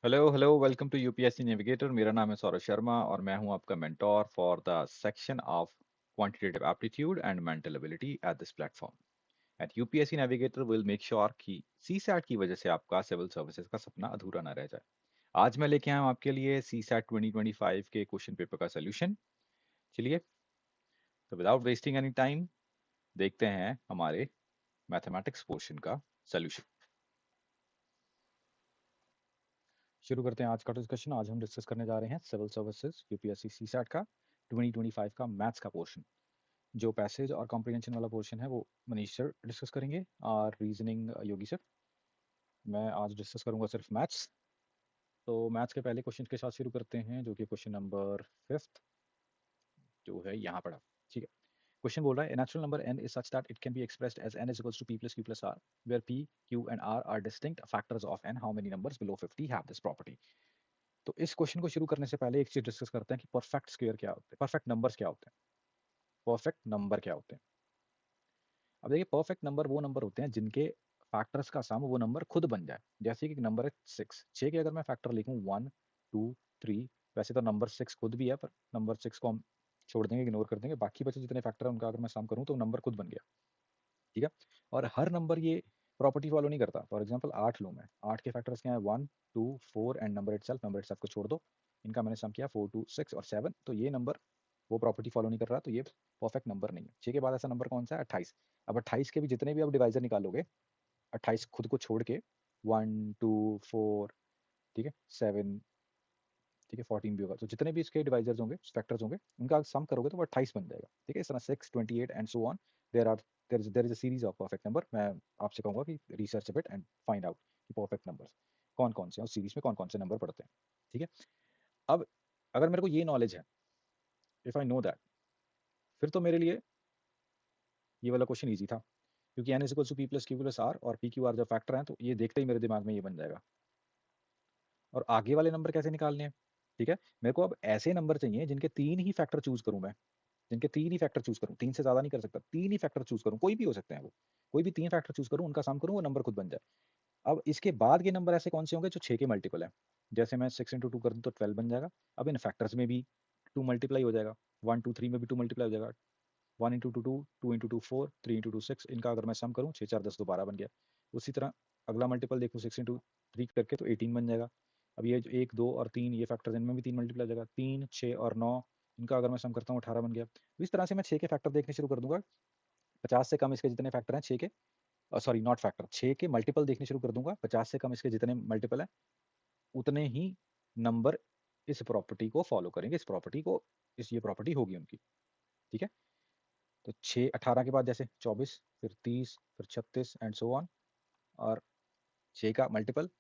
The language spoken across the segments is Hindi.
Hello hello welcome to UPSC navigator. मेरा नाम है सौरभ शर्मा और मैं हूं आपका mentor for the section of quantitative aptitude and mental ability at this platform. At UPSC navigator will make sure कि सीसैट की वजह से आपका सिविल सर्विसेज का सपना अधूरा ना रह जाए। आज मैं लेके आया हूं आपके लिए सीसैट 2025 के क्वेश्चन पेपर का सोल्यूशन। चलिए, तो विदाउट वेस्टिंग एनी टाइम देखते हैं हमारे मैथमेटिक्स पोर्शन का सोल्यूशन। शुरू करते हैं आज का डिस्कशन। आज हम डिस्कस करने जा रहे हैं सिविल सर्विसेज यूपीएससी सीसैट का 2025 का मैथ्स का पोर्शन। जो पैसेज और कॉम्प्रिहेंशन वाला पोर्शन है वो मनीष सर डिस्कस करेंगे और रीजनिंग योगी सर। मैं आज डिस्कस करूंगा सिर्फ मैथ्स। तो मैथ्स के पहले क्वेश्चन के साथ शुरू करते हैं, जो कि क्वेश्चन नंबर 5 जो है यहाँ पड़ा। ठीक है, क्वेश्चन बोल रहा है natural number n is such that it can be expressed as n is equals to p plus q plus r where p q and r are distinct factors of n. How many numbers below 50 have this property? तो इस क्वेश्चन को शुरू करने से पहले एक चीज डिस्कस करते हैं कि परफेक्ट स्क्वायर क्या होते हैं, परफेक्ट नंबर्स क्या होते हैं, परफेक्ट नंबर क्या होते हैं। अब देखिए, परफेक्ट नंबर वो नंबर होते हैं जिनके फैक्टर्स का सम वो नंबर खुद बन जाए। जैसे कि नंबर है 6, 6 के अगर मैं फैक्टर लिखूं 1 2 3, वैसे तो नंबर 6 खुद भी है, पर नंबर 6 को हम छोड़ देंगे, इग्नोर कर देंगे। बाकी बचे जितने फैक्टर है उनका अगर मैं सम करूं तो नंबर खुद बन गया। ठीक है, और हर नंबर ये प्रॉपर्टी फॉलो नहीं करता। फॉर एग्जाम्पल 8 लूँ मैं, 8 के फैक्टर्स क्या है 1 2 4 एंड नंबर इटसेल्फ को छोड़ दो। इनका मैंने सम किया 4 2 6 और 7, तो ये नंबर वो प्रॉपर्टी फॉलो नहीं कर रहा, तो ये परफेक्ट नंबर नहीं है। 6 के बाद ऐसा नंबर कौन सा है 28। अब 28 के भी जितने भी आप डिवाइजर निकालोगे, 28 खुद को छोड़ के 1 2 4, ठीक है 7, ठीक है 14 भी होगा, तो जितने भी इसके डिवाइजर्स होंगे फैक्टर्स होंगे उनका सम करोगे तो वो 28 बन जाएगा। ठीक है, इस तरह 6 28 and so on. There are there is a series of perfect number. मैं आपसे कहूंगा कि research it and find out कि परफेक्ट नंबर्स कौन कौन से हैं, उस सीरीज में कौन कौन से नंबर पड़ते हैं। ठीक है, अब अगर मेरे को ये नॉलेज है, इफ आई नो दैट, फिर तो मेरे लिए ये वाला क्वेश्चन ईजी था, क्योंकि n is equal to p plus q plus r और पी क्यू आर जब फैक्टर हैं तो ये देखते ही मेरे दिमाग में ये बन जाएगा। और आगे वाले नंबर कैसे निकालने हैं? ठीक है, मेरे को अब ऐसे नंबर चाहिए जिनके 3 ही फैक्टर चूज करूं मैं, जिनके 3 ही फैक्टर चूज करूं, 3 से ज्यादा नहीं कर सकता, 3 ही फैक्टर चूज करूं, कोई भी हो सकते हैं वो, कोई भी 3 फैक्टर चूज करूं, उनका सम करूं, वो नंबर खुद बन जाए। अब इसके बाद के नंबर ऐसे कौन से होंगे जो 6 के मल्टीपल है। जैसे मैं 6 इंटू 2 कर दूं तो 12 बन जाएगा। अब इन फैक्टर्स में भी 2 मल्टीप्लाई हो जाएगा, 1 2 3 में भी 2 मल्टीप्लाई हो जाएगा। 1 इंटू 2 2, 2 इंटू 2 4, 3 इंटू 2 6, इनका अगर मैं सम करूं 6 4 10 तो 12 बन गया। उसी तरह अगला मल्टीपल देखो 6 इंटू 3 करके तो 18 बन जाएगा। अब ये जो 1 2 और 3 ये फैक्टर्स, इनमें भी 3 मल्टीप्लाई हो जाएगा, 3 6 और 9, इनका अगर मैं सम करता हूँ 18 बन गया। तो इस तरह से मैं 6 के फैक्टर देखने शुरू कर दूंगा। 50 से कम इसके जितने फैक्टर हैं 6 के, सॉरी नॉट फैक्टर, 6 के मल्टीपल देखने शुरू कर दूंगा। 50 से कम इसके जितने मल्टीपल हैं उतने ही नंबर इस प्रॉपर्टी को फॉलो करेंगे, इस प्रॉपर्टी को, इस ये प्रॉपर्टी होगी उनकी। ठीक है, तो 6 18 के बाद जैसे 24, फिर 30, फिर 36 एंड सो ऑन। और 6 का मल्टीपल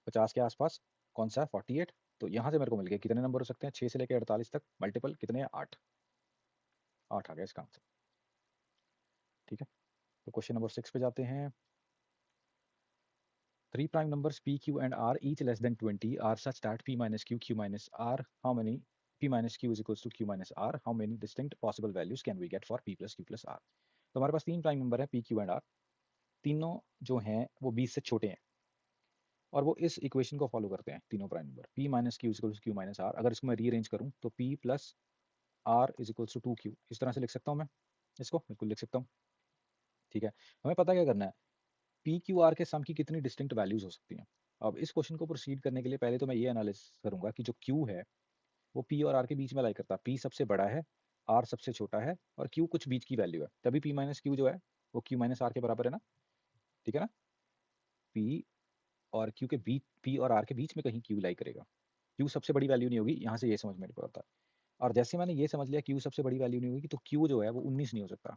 50 के आसपास कौन सा है 48। तो यहाँ से मेरे को मिल गया कितने नंबर हो सकते हैं 6 से लेकर 48 तक, मल्टीपल कितने हैं 8, 8 आ गया इसका आंसर। ठीक है, तो क्वेश्चन नंबर 6 पे जाते हैं। 3 prime numbers p, q and r each less than 20 are such that p minus q minus r, how many, p minus q is equals to q minus r, how many distinct possible values can we get for p plus q plus r? तो हमारे पास 3 प्राइम नंबर है p q and r, तीनों जो हैं वो 20 से छोटे हैं और वो इस इक्वेशन को फॉलो करते हैं तीनों prime number. p minus q is q minus r, अगर इसको मैं रीअरेंज करूँ तो p plus r is equals to 2q, इस तरह से लिख सकता हूँ मैं, इसको बिल्कुल लिख सकता हूँ। ठीक है, हमें पता क्या करना है, पी क्यू आर के सम की कितनी डिस्टिंक्ट वैल्यूज हो सकती हैं। अब इस क्वेश्चन को प्रोसीड करने के लिए पहले तो मैं ये एनालिसिस करूंगा कि जो क्यू है वो पी और आर के बीच में लाई करता है। पी सबसे बड़ा है, आर सबसे छोटा है और क्यू कुछ बीच की वैल्यू है, तभी पी माइनस क्यू जो है वो क्यू माइनस आर के बराबर है ना। ठीक है ना, पी और क्यू के बीच, पी और आर के बीच में कहीं क्यू लाई करेगा। क्यू सबसे बड़ी वैल्यू नहीं होगी, यहाँ से ये समझ में पड़ता है। और जैसे मैंने ये समझ लिया क्यू सबसे बड़ी वैल्यू नहीं होगी, तो क्यू जो है वो 19 नहीं हो सकता।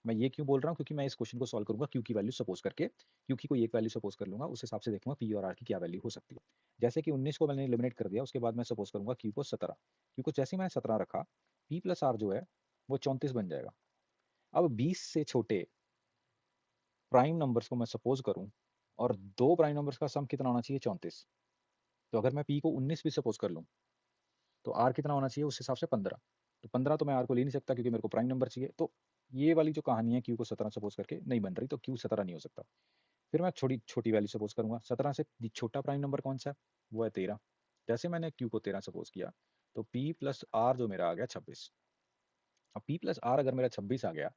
मैं ये क्यों बोल रहा हूँ, क्योंकि मैं इस क्वेश्चन को सॉल्व करूंगा क्यू की वैल्यू सपोज करके, क्यू की कोई एक वैल्यू सपोज कर लूंगा, उस हिसाब से देखूंगा पी और आर की क्या वैल्यू हो सकती है। जैसे कि 19 को मैंने एलिमिनेट कर दिया, उसके बाद मैं सपोज करूंगा क्यू को 17, क्यू को जैसे ही मैंने 17 रखा, पी प्लस आर जो है वो 34 बन जाएगा। अब 20 से छोटे प्राइम नंबर्स को मैं सपोज करूं और दो प्राइम नंबर्स का सम कितना होना चाहिए 34, तो अगर मैं पी को 19 भी सपोज कर लूं तो आर कितना होना चाहिए उस हिसाब से 15। तो 15 तो मैं आर को ले नहीं सकता क्योंकि मेरे को प्राइम नंबर चाहिए, तो ये वाली जो कहानी है क्यू को 17 सपोज करके नहीं बन रही, तो क्यू 17 नहीं हो सकता। फिर मैं छोटी छोटी वैल्यू सपोज करूंगा। 17 से छोटा प्राइम नंबर कौन सा है? वो है 13। जैसे मैंने क्यू को 13 सपोज किया तो पी प्लस आर जो मेरा आ गया 26। अब पी प्लस आर अगर मेरा 26 आ गया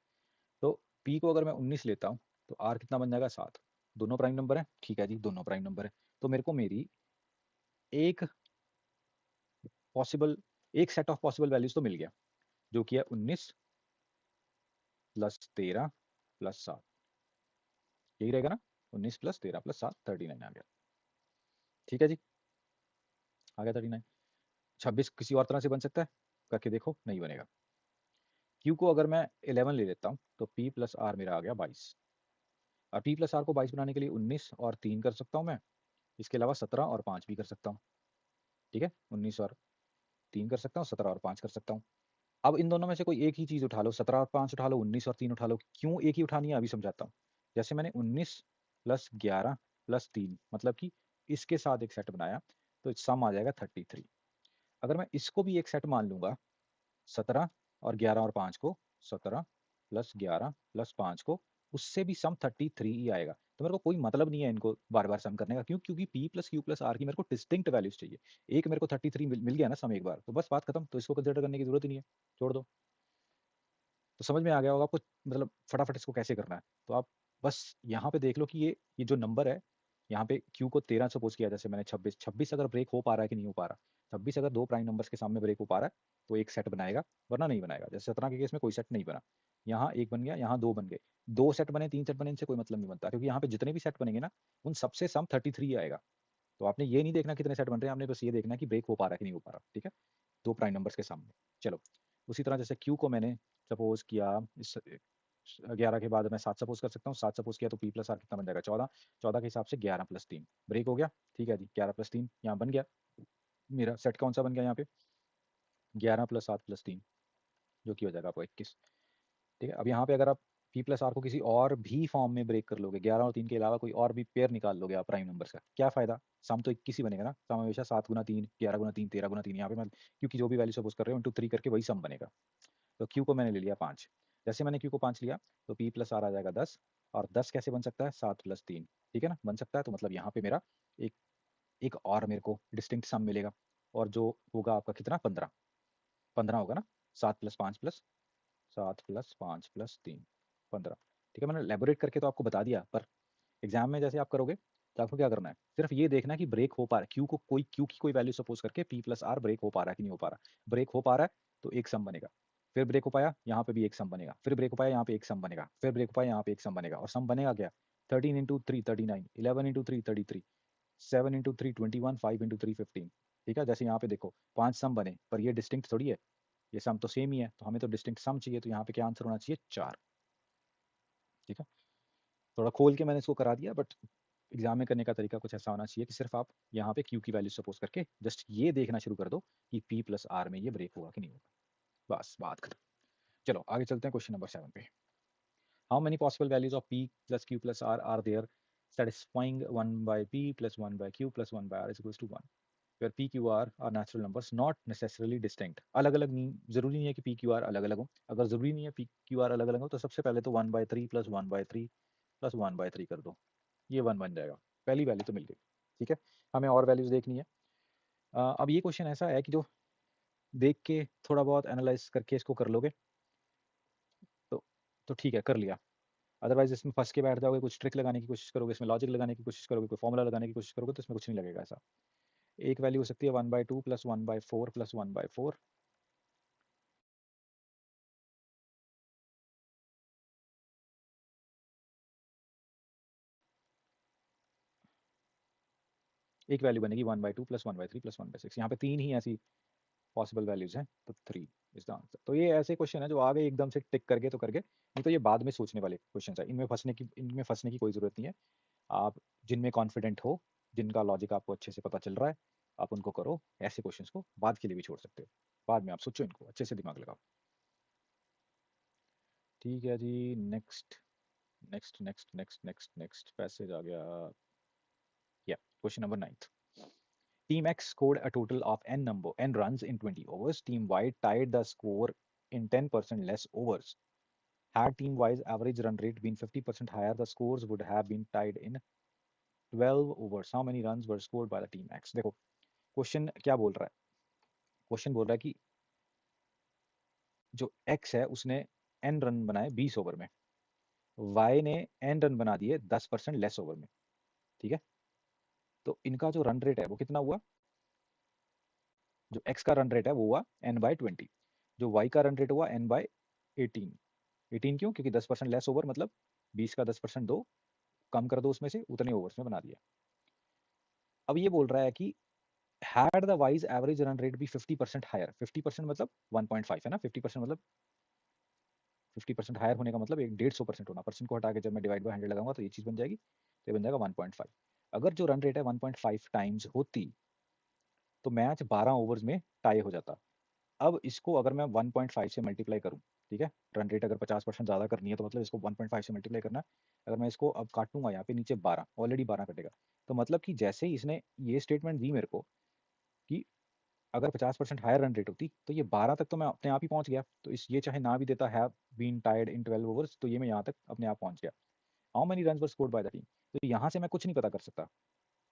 तो पी को अगर मैं 19 लेता हूँ तो आर कितना बन जाएगा? 7। दोनों प्राइम नंबर है, ठीक है जी, दोनों प्राइम नंबर है। तो मेरे को मेरी एक पॉसिबल एक सेट ऑफ पॉसिबल वैल्यूज तो मिल गया, जो कि है 19 प्लस 13 प्लस 7। यही रहेगा ना? 19 प्लस 13 प्लस 7, 39 आ गया। ठीक है जी, आ गया 39। 26 किसी और तरह से बन सकता है? करके देखो, नहीं बनेगा। क्यू को अगर मैं 11 ले लेता हूँ तो पी प्लस आर मेरा आ गया 22। और पी प्लस आर को 22 बनाने के लिए 19 और 3 कर सकता हूँ मैं। इसके अलावा 17 और 5 भी कर सकता हूँ। ठीक है, 19 और 3 कर सकता हूँ, 17 और 5 कर सकता हूँ। अब इन दोनों में से कोई एक ही चीज उठा लो, 17 और 5 उठा लो, 19 और 3 उठा लो। क्यों एक ही उठानी है अभी समझाता हूँ। जैसे मैंने 19 प्लस 11 प्लस 3 मतलब कि इसके साथ एक सेट बनाया, तो सम आ जाएगा 33। अगर मैं इसको भी एक सेट मान लूंगा, 17 और 11 और 5 को, 17 प्लस 11 प्लस 5 को, उससे भी सम 33 ही आएगा। तो मेरे को कोई मतलब नहीं है इनको बार बार सम करने का। क्यों? क्योंकि p plus q plus r की मेरे को डिस्टिंक्ट वैल्यूज चाहिए। एक मेरे को 33 मिल गया ना सम एक बार, तो बस बात खत्म। तो इसको कंसिडर करने की जरूरत ही नहीं है, छोड़ दो। तो समझ में आ गया होगा आपको, मतलब फटाफट इसको कैसे करना है। तो आप बस यहाँ पे देख लो कि ये जो नंबर है, यहाँ पे क्यू को 13 सपोज किया, जैसे मैंने 26। 26 अगर ब्रेक हो पा रहा है कि नहीं हो पा रहा? 26 अगर दो प्राइम नंबर्स के सामने ब्रेक हो पा रहा है तो एक सेट बनाएगा, वरना नहीं बनाएगा। जैसे 17 के केस में कोई सेट नहीं बना, यहाँ एक बन गया, यहाँ दो बन गए। दो सेट बने, तीन सेट बने, इनसे कोई मतलब नहीं बनता, क्योंकि यहाँ पे जितने भी सेट बनेंगे ना, उन सबसे सम 33 आएगा। तो आपने ये नहीं देखना कितने सेट बन रहे हैं, आपने बस ये देखना कि ब्रेक हो पा रहा है कि नहीं हो पा रहा। ठीक है, दो प्राइम नंबर्स के सामने। चलो, उसी तरह जैसे क्यू को मैंने सपोज किया, इस 11 के बाद मैं 7 सपोज कर सकता हूँ। 7 सपोज किया तो पी प्लस आर कितना बन जाएगा? 14। 14 के हिसाब से 11 प्लस 3 ब्रेक हो गया। ठीक है जी, 11 प्लस 3 यहाँ बन गया। मेरा सेट कौन सा बन गया यहाँ पे? 11 प्लस 7 प्लस 3, जो कि हो जाएगा आपको 21। ठीक है, अब यहाँ पे अगर आप पी प्लस आर को किसी और भी फॉर्म में ब्रेक कर लोगे, 11 और 3 के अलावा कोई और भी पेयर निकाल लोगे आप प्राइम नंबर्स का, क्या फायदा? सम तो 21 ही बनेगा ना। सम हमेशा 7 गुना 3, 11 गुना 3, 13 गुना 3। यहाँ पे मैं क्योंकि जो भी वैल्यू सपोज कर रहे हो इंटू 3 करके वही सम बनेगा। तो क्यू को मैंने ले लिया 5। जैसे मैंने क्यू को 5 लिया तो पी प्लस आर आ जाएगा 10। और 10 कैसे बन सकता है? 7 प्लस 3। ठीक है ना, बन सकता है। तो मतलब यहाँ पे मेरा एक एक और मेरे को डिस्टिंक्ट सम मिलेगा, और जो होगा आपका कितना? 15। 15 होगा ना। 7 प्लस 5 प्लस 7 प्लस 5 प्लस 3, 15। ठीक है, मैंने लेबोरेट करके तो आपको बता दिया, पर एग्जाम में जैसे आप करोगे तो आपको क्या करना है? सिर्फ ये देखना है कि ब्रेक हो पा रहा है। क्यू की कोई वैल्यू सपोज करके पी प्लस आर ब्रेक हो पा रहा है कि नहीं हो पा रहा। ब्रेक हो पा रहा है तो एक सम बनेगा। फिर ब्रेक हो पाया, यहाँ पे भी एक सम बनेगा। फिर ब्रेक हो पाया, यहाँ पे एक सम बनेगा। फिर ब्रेक हो पाया, यहाँ पे एक सम बनेगा। और सम बनेगा क्या? 13 इंटू 3 39, 11 इंटू 3 33, 7 इंटू 3 21, 5 इंटू 3 15। ठीक है, जैसे यहाँ पे देखो 5 सम बने, पर ये डिस्टिंक्ट थोड़ी है, ये सम तो सेम ही है। तो हमें तो डिस्टिंक्ट सम चाहिए, तो यहाँ पे क्या आंसर होना चाहिए? 4। ठीक है, थोड़ा खोल के मैंने इसको करा दिया, बट एग्जाम में करने का तरीका कुछ ऐसा होना चाहिए कि सिर्फ आप यहाँ पे क्यू की वैल्यू सपोज करके जस्ट ये देखना शुरू कर दो कि पी प्लस आर में ये ब्रेक होगा कि नहीं होगा। बस बात खत्म। चलो आगे चलते हैं क्वेश्चन नंबर 7 पे। How many possible values of p plus q plus r there satisfying 1 by p plus 1 by q plus 1 by r is equals to 1, where p q r are natural numbers not necessarily distinct। अलग अलग नहीं, जरूरी नहीं है कि p q r अलग अलग हो। अगर जरूरी नहीं है p q r अलग अलग हो तो सबसे पहले तो 1 by 3 plus 1 by 3 plus 1 by 3 कर दो, ये 1 बन जाएगा। पहली वैल्यू तो मिल गई। ठीक है, हमें और वैल्यूज देखनी है। अब ये क्वेश्चन ऐसा है कि जो देख के थोड़ा बहुत एनालाइज करके इसको कर लोगे तो ठीक है, कर लिया। अदरवाइज इसमें फंस के बैठ जाओगे, कुछ ट्रिक लगाने की कोशिश करोगे, इसमें लॉजिक लगाने की कोशिश करोगे, कोई फॉर्मूला लगाने की कोशिश करोगे, तो इसमें कुछ नहीं लगेगा ऐसा। एक वैल्यू हो सकती है 1/2 प्लस 1/4 प्लस 1/4। एक वैल्यू बनेगी 1/2 प्लस 1/3 प्लस 1/6। यहाँ पे तीन ही ऐसी पॉसिबल वैल्यूज हैं, तो 3 इज द आंसर। तो ये ऐसे क्वेश्चन है जो आ गए एकदम से टिक करके तो करके, नहीं तो ये बाद में सोचने वाले क्वेश्चन है। इनमें फंसने की कोई जरूरत नहीं है। आप जिनमें कॉन्फिडेंट हो, जिनका लॉजिक आपको अच्छे से पता चल रहा है, आप उनको करो। ऐसे क्वेश्चंस को बाद के लिए भी छोड़ सकते हो, बाद में आप सोचो, इनको अच्छे से दिमाग लगाओ। ठीक है जी, next next next next next next passage आ गया। या question number 9। Team X scored a total of n runs in 20 overs. Team Y tied the score in 10% less overs. Had team-wise average run rate been 50% higher, the scores would have been tied in 12 overs. How many runs were scored by the team X? देखो क्वेश्चन क्या बोल रहा है, क्वेश्चन बोल रहा है कि जो X है उसने n रन बनाए 20 ओवर में, Y ने n रन बना दिए 10% लेस ओवर में, ठीक है। तो इनका जो रन रेट है वो कितना हुआ, जो X का रन रेट है वो हुआ n/20, जो Y का रन रेट हुआ n/18। 18 क्यों, क्योंकि 10% लेस ओवर, मतलब 20 का 10% दो, कम कर दो उसमें से, उतने ओवर्स में बना दिया। अब ये बोल रहा है कि had the Y's average run rate be 50% higher, 50% मतलब 1.5 है ना, 50% मतलब 50% हायर होने का मतलब एक 150% होना, परसेंट को हटा के जब मैं डिवाइड बाय 100 लगाऊंगा तो ये चीज बन जाएगी, तो ये बन जाएगा 1.5। अगर जो रन रेट है 1.5 टाइम्स होती तो मैच 12 ओवर्स में टाई हो जाता। अब इसको अगर मैं 1.5 से मल्टीप्लाई करूं, ठीक है, रन रेट अगर 50% ज़्यादा करनी है तो मतलब इसको 1.5 से मल्टीप्लाई करना है। अगर मैं इसको अब काटूंगा यहाँ पे नीचे 12, ऑलरेडी 12 कटेगा, तो मतलब कि जैसे ही इसने ये स्टेटमेंट दी मेरे को कि अगर 50% हायर रन रेट होती तो ये 12 तक तो मैं अपने आप ही पहुंच गया, तो इस ये चाहे ना भी देता have been tied in 12 overs, तो ये मैं यहाँ तक अपने आप पहुंच गया। How many runs were scored by the team, तो यहाँ से मैं कुछ नहीं पता कर सकता।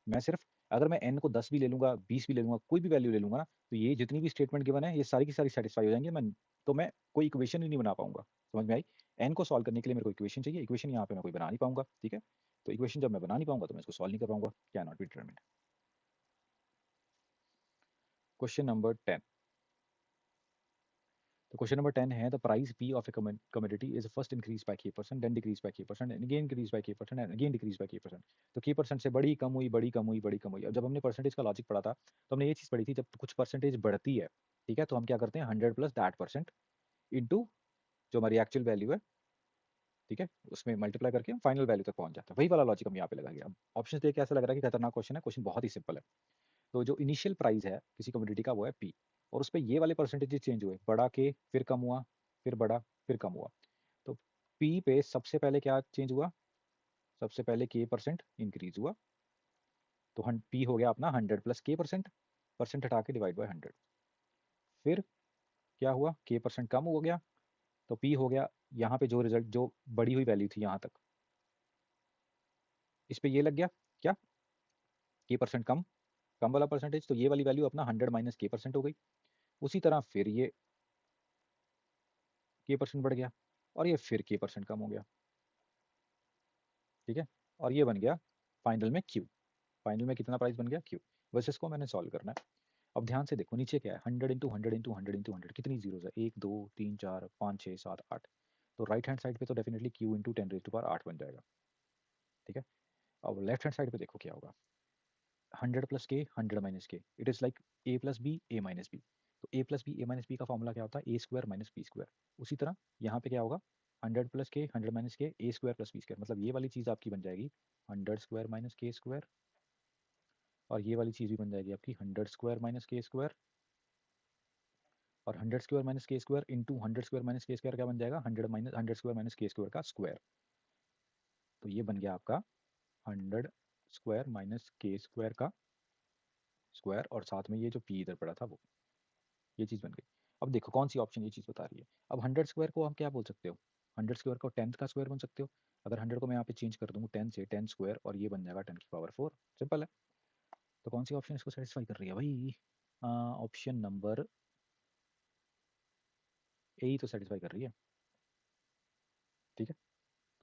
मैं सिर्फ अगर मैं n को 10 भी ले लूंगा, 20 भी ले लूंगा, कोई भी वैल्यू ले लूंगा ना, तो ये जितनी भी स्टेटमेंट गिवन है ये सारी की सारी सेटिस्फाई हो जाएंगे। मैं कोई इक्वेशन ही नहीं बना पाऊंगा। समझ में आई? n को सॉल्व करने के लिए मेरे को इक्वेशन चाहिए, इक्वेशन यहाँ पे मैं कोई बना नहीं पाऊंगा, ठीक है। तो इक्वेशन जब मैं बना नहीं पाऊंगा तो मैं इसको सॉल्व नहीं कर पाऊंगा, can not be determined. Question number 10। तो क्वेश्चन नंबर 10 है, the price P of a commodity is first increase by k%, then decrease by k%, and again increase by k%, and again decrease by k%। तो k% से बड़ी कम हुई, बड़ी कम हुई, बड़ी कम हुई। अब जब हमने परसेंटेज का लॉजिक पढ़ा था तो हमने ये चीज़ पढ़ी थी, जब कुछ परसेंटेज बढ़ती है, ठीक है, तो हम क्या करते हैं, 100 प्लस दैट परसेंट इंटू जो हमारी एक्चुअल वैल्यू है, ठीक है, उसमें मल्टीप्लाई करके हम फाइनल वैल्यू तक पहुंच जाते हैं। वही वाला लॉजिक हम यहाँ पे लगाएंगे। अब ऑप्शन देख के ऐसा लग रहा है कि खतरनाक क्वेश्चन है, क्वेश्चन बहुत ही सिंपल है। तो जो इनिशियल प्राइस है किसी कमोडिटी का वो है पी, और उस पर ये वाले परसेंटेज चेंज हुए, बढ़ा के फिर कम हुआ, फिर बढ़ा फिर कम हुआ। तो पी पे सबसे पहले क्या चेंज हुआ, सबसे पहले k% इंक्रीज हुआ, तो पी हो गया अपना 100 प्लस k%, परसेंट हटा के डिवाइड बाय 100। फिर क्या हुआ, k% कम हो गया, तो पी हो गया यहाँ पे जो रिजल्ट, जो बढ़ी हुई वैल्यू थी यहाँ तक, इस पे ये लग गया क्या, k% कम, कम वाला परसेंटेज, तो ये वाली वैल्यू अपना 100 माइनस k% हो गई। उसी तरह फिर ये k% बढ़ गया, और ये फिर k% कम हो गया, ठीक है, और ये बन गया फाइनल में q। फाइनल में कितना प्राइस बन गया, q। बस इसको मैंने सॉल्व करना है। अब ध्यान से देखो नीचे क्या है, 100 इंटू 100 इंटू 100 इंटू 100, कितनी जीरोस है, 1 2 3 4 5 6 7 8। तो राइट हैंड साइड पे तो डेफिनेटली q इंटू 10⁻8 बन जाएगा, ठीक है। अब लेफ्ट हैंड साइड पे देखो क्या होगा, 100 प्लस के 100 minus k, it is like a plus b a minus b. तो a plus b a minus b का फॉर्मूला क्या होता है, a square minus b square. उसी तरह यहाँ पे क्या होगा, 100 प्लस के 100 minus k a square plus b square, मतलब ये वाली चीज़ आपकी बन जाएगी 100 स्क्वायर माइनस के स्क्वायर, और ये वाली चीज़ भी बन जाएगी आपकी 100 स्क्वायर माइनस के स्क्वायर, और 100 स्क्वायर माइनस के स्क्वायर इंटू 100 स्क्वायर माइनस के स्क्वायर क्या बन जाएगा, 100 स्क्वायर माइनस के स्क्वायर का स्क्वायर। तो ये बन गया आपका 100 स्क्वायर माइनस के स्क्वायर का स्क्वायर, और साथ में ये जो पी इधर पड़ा था वो, ये चीज़ बन गई। अब देखो कौन सी ऑप्शन ये चीज़ बता रही है। अब 100 स्क्वायर को हम क्या बोल सकते हो, 100 स्क्वायर को 10 का स्क्वायर बोल सकते हो। अगर 100 को मैं यहाँ पे चेंज कर दूँ 10 से, 10 स्क्वायर, और ये बन जाएगा 10⁴। सिंपल है। तो कौन सी ऑप्शन इसको सेटिस्फाई कर रही है भाई, ऑप्शन नंबर ए ही तो सेटिस्फाई कर रही है, ठीक है।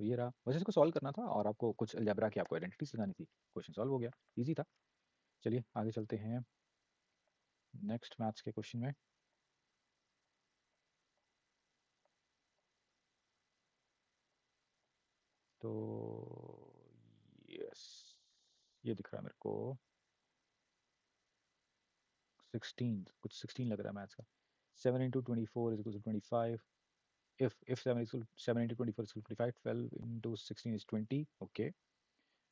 तो ये रहा, बस इसको सॉल्व करना था और आपको कुछ अलजेब्रा की आपको आइडेंटिटीज लगानी थी, क्वेश्चन सॉल्व हो गया, इजी था। चलिए आगे चलते हैं नेक्स्ट मैथ्स के क्वेश्चन में। तो यस, ये दिख रहा है मेरे को 16, कुछ 16 लग रहा है मैथ्स का। 7 into 24 is equal to 25। if 7 into 24 is 25, 12 into 16 is 20, okay,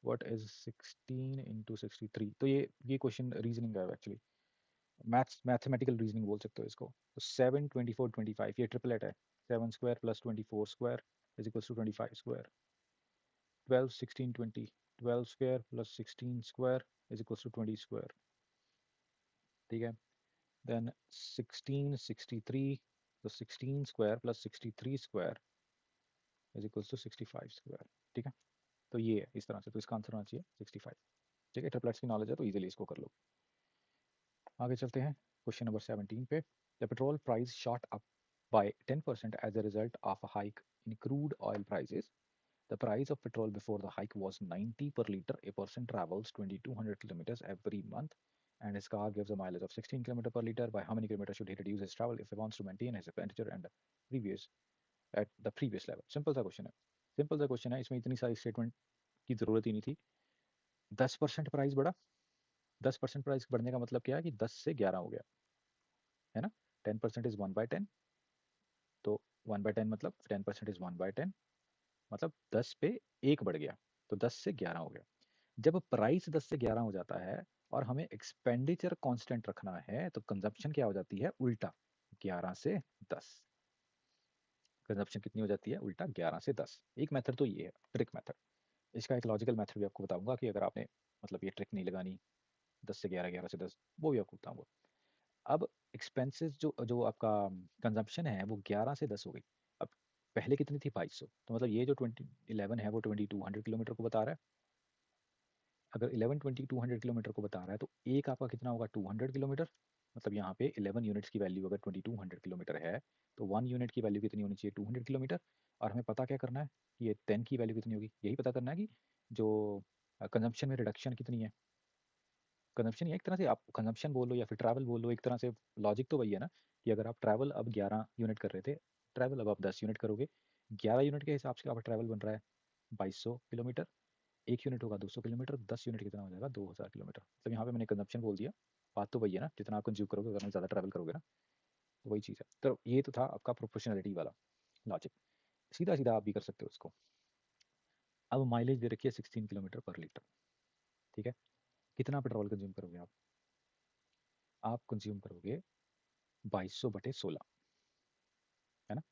what is 16 into 63? तो ये क्वेश्चन रीजनिंग का है एक्चुअली, मैथमेटिकल रीजनिंग बोल सकते हो इसको। तो 7 24 25 ये ट्रिपलेट है, 7 square plus 24 square is equal to 25 square. 12 16 20, 12 square plus 16 square is equal to 20 square, ठीक है। देन 16 63, तो 16 square plus 63 square is equals to 65 square. ठीक है, तो ये है इस तरह से, तो इसका आंसर होना चाहिए 65। ठीक है, ट्रिपलेट्स की नॉलेज है तो इजीली इसको कर लो। आगे चलते हैं क्वेश्चन नंबर 17 पे। The petrol price shot up by 10% as a result of a hike in crude oil prices. The price of petrol before the hike was 90 per liter. A person travels 2200 kilometers every month and his car gives a mileage of 16 kilometers per liter. By how many kilometers should he reduce his travel if he wants to maintain his expenditure and previous at the previous level? Simple सा क्वेश्चन है, सिंपल सा क्वेश्चन है, इसमें इतनी सारी स्टेटमेंट की जरूरत ही नहीं थी। 10% प्राइस बढ़ा, 10% प्राइस बढ़ने का मतलब क्या है कि 10 से 11 हो गया, है ना। 10% इज 1/10, तो 1/10 मतलब 10% इज 1/10, मतलब 10 पे एक बढ़ गया, तो 10 से 11 हो गया। जब प्राइस 10 से 11 हो जाता है और हमें एक्सपेंडिचर कांस्टेंट रखना है तो कंजप्शन क्या हो जाती है, उल्टा 11 से 10। कंजप्शन कितनी हो जाती है, उल्टा 11 से 10। एक मेथड तो ये है ट्रिक मेथड। इसका एक लॉजिकल मेथड भी आपको बताऊंगा कि अगर आपने मतलब ये ट्रिक नहीं लगानी 10 से 11, 11 से 10, वो भी आपको बताऊंगा। अब एक्सपेंसेस जो जो आपका कंजप्शन है वो 11 से 10 हो गई। अब पहले कितनी थी, 2200, तो मतलब ये जो 2011 है वो 2200 किलोमीटर को बता रहा है। अगर 11 2200 किलोमीटर को बता रहा है तो एक आपका कितना होगा, 200 किलोमीटर। मतलब यहाँ पे 11 यूनिट्स की वैल्यू अगर 2200 किलोमीटर है तो 1 यूनिट की वैल्यू कितनी होनी चाहिए, 200 किलोमीटर। और हमें पता क्या करना है कि ये 10 की वैल्यू कितनी होगी, यही पता करना है कि जो कंजम्पशन में रिडक्शन कितनी है। कंजम्पशन एक तरह से आप कंजम्पशन बोलो या फिर ट्रैवल बोलो, एक तरह से लॉजिक तो वही है ना कि अगर आप ट्रैवल अब 11 यूनिट कर रहे थे, ट्रैवल अब आप 10 यूनिट करोगे, 11 यूनिट के हिसाब से आपका ट्रैवल बन रहा है 2200 किलोमीटर। एक यूनिट होगा 200 किलोमीटर, 10 यूनिट कितना हो जाएगा, 2000 किलोमीटर। मतलब यहाँ पे मैंने कंजप्शन बोल दिया, बात तो वही है ना, जितना आप कंज्यूम करोगे उतना ज़्यादा ट्रैवल करोगे ना, तो वही चीज़ है। तो ये तो था आपका प्रोपोर्शनलिटी वाला लॉजिक, सीधा सीधा आप भी कर सकते हो उसको। अब माइलेज दे रखी है 16 किलोमीटर पर लीटर। ठीक है, कितना पेट्रोल कंज्यूम करोगे आप कंज्यूम करोगे 2200/16, है ना।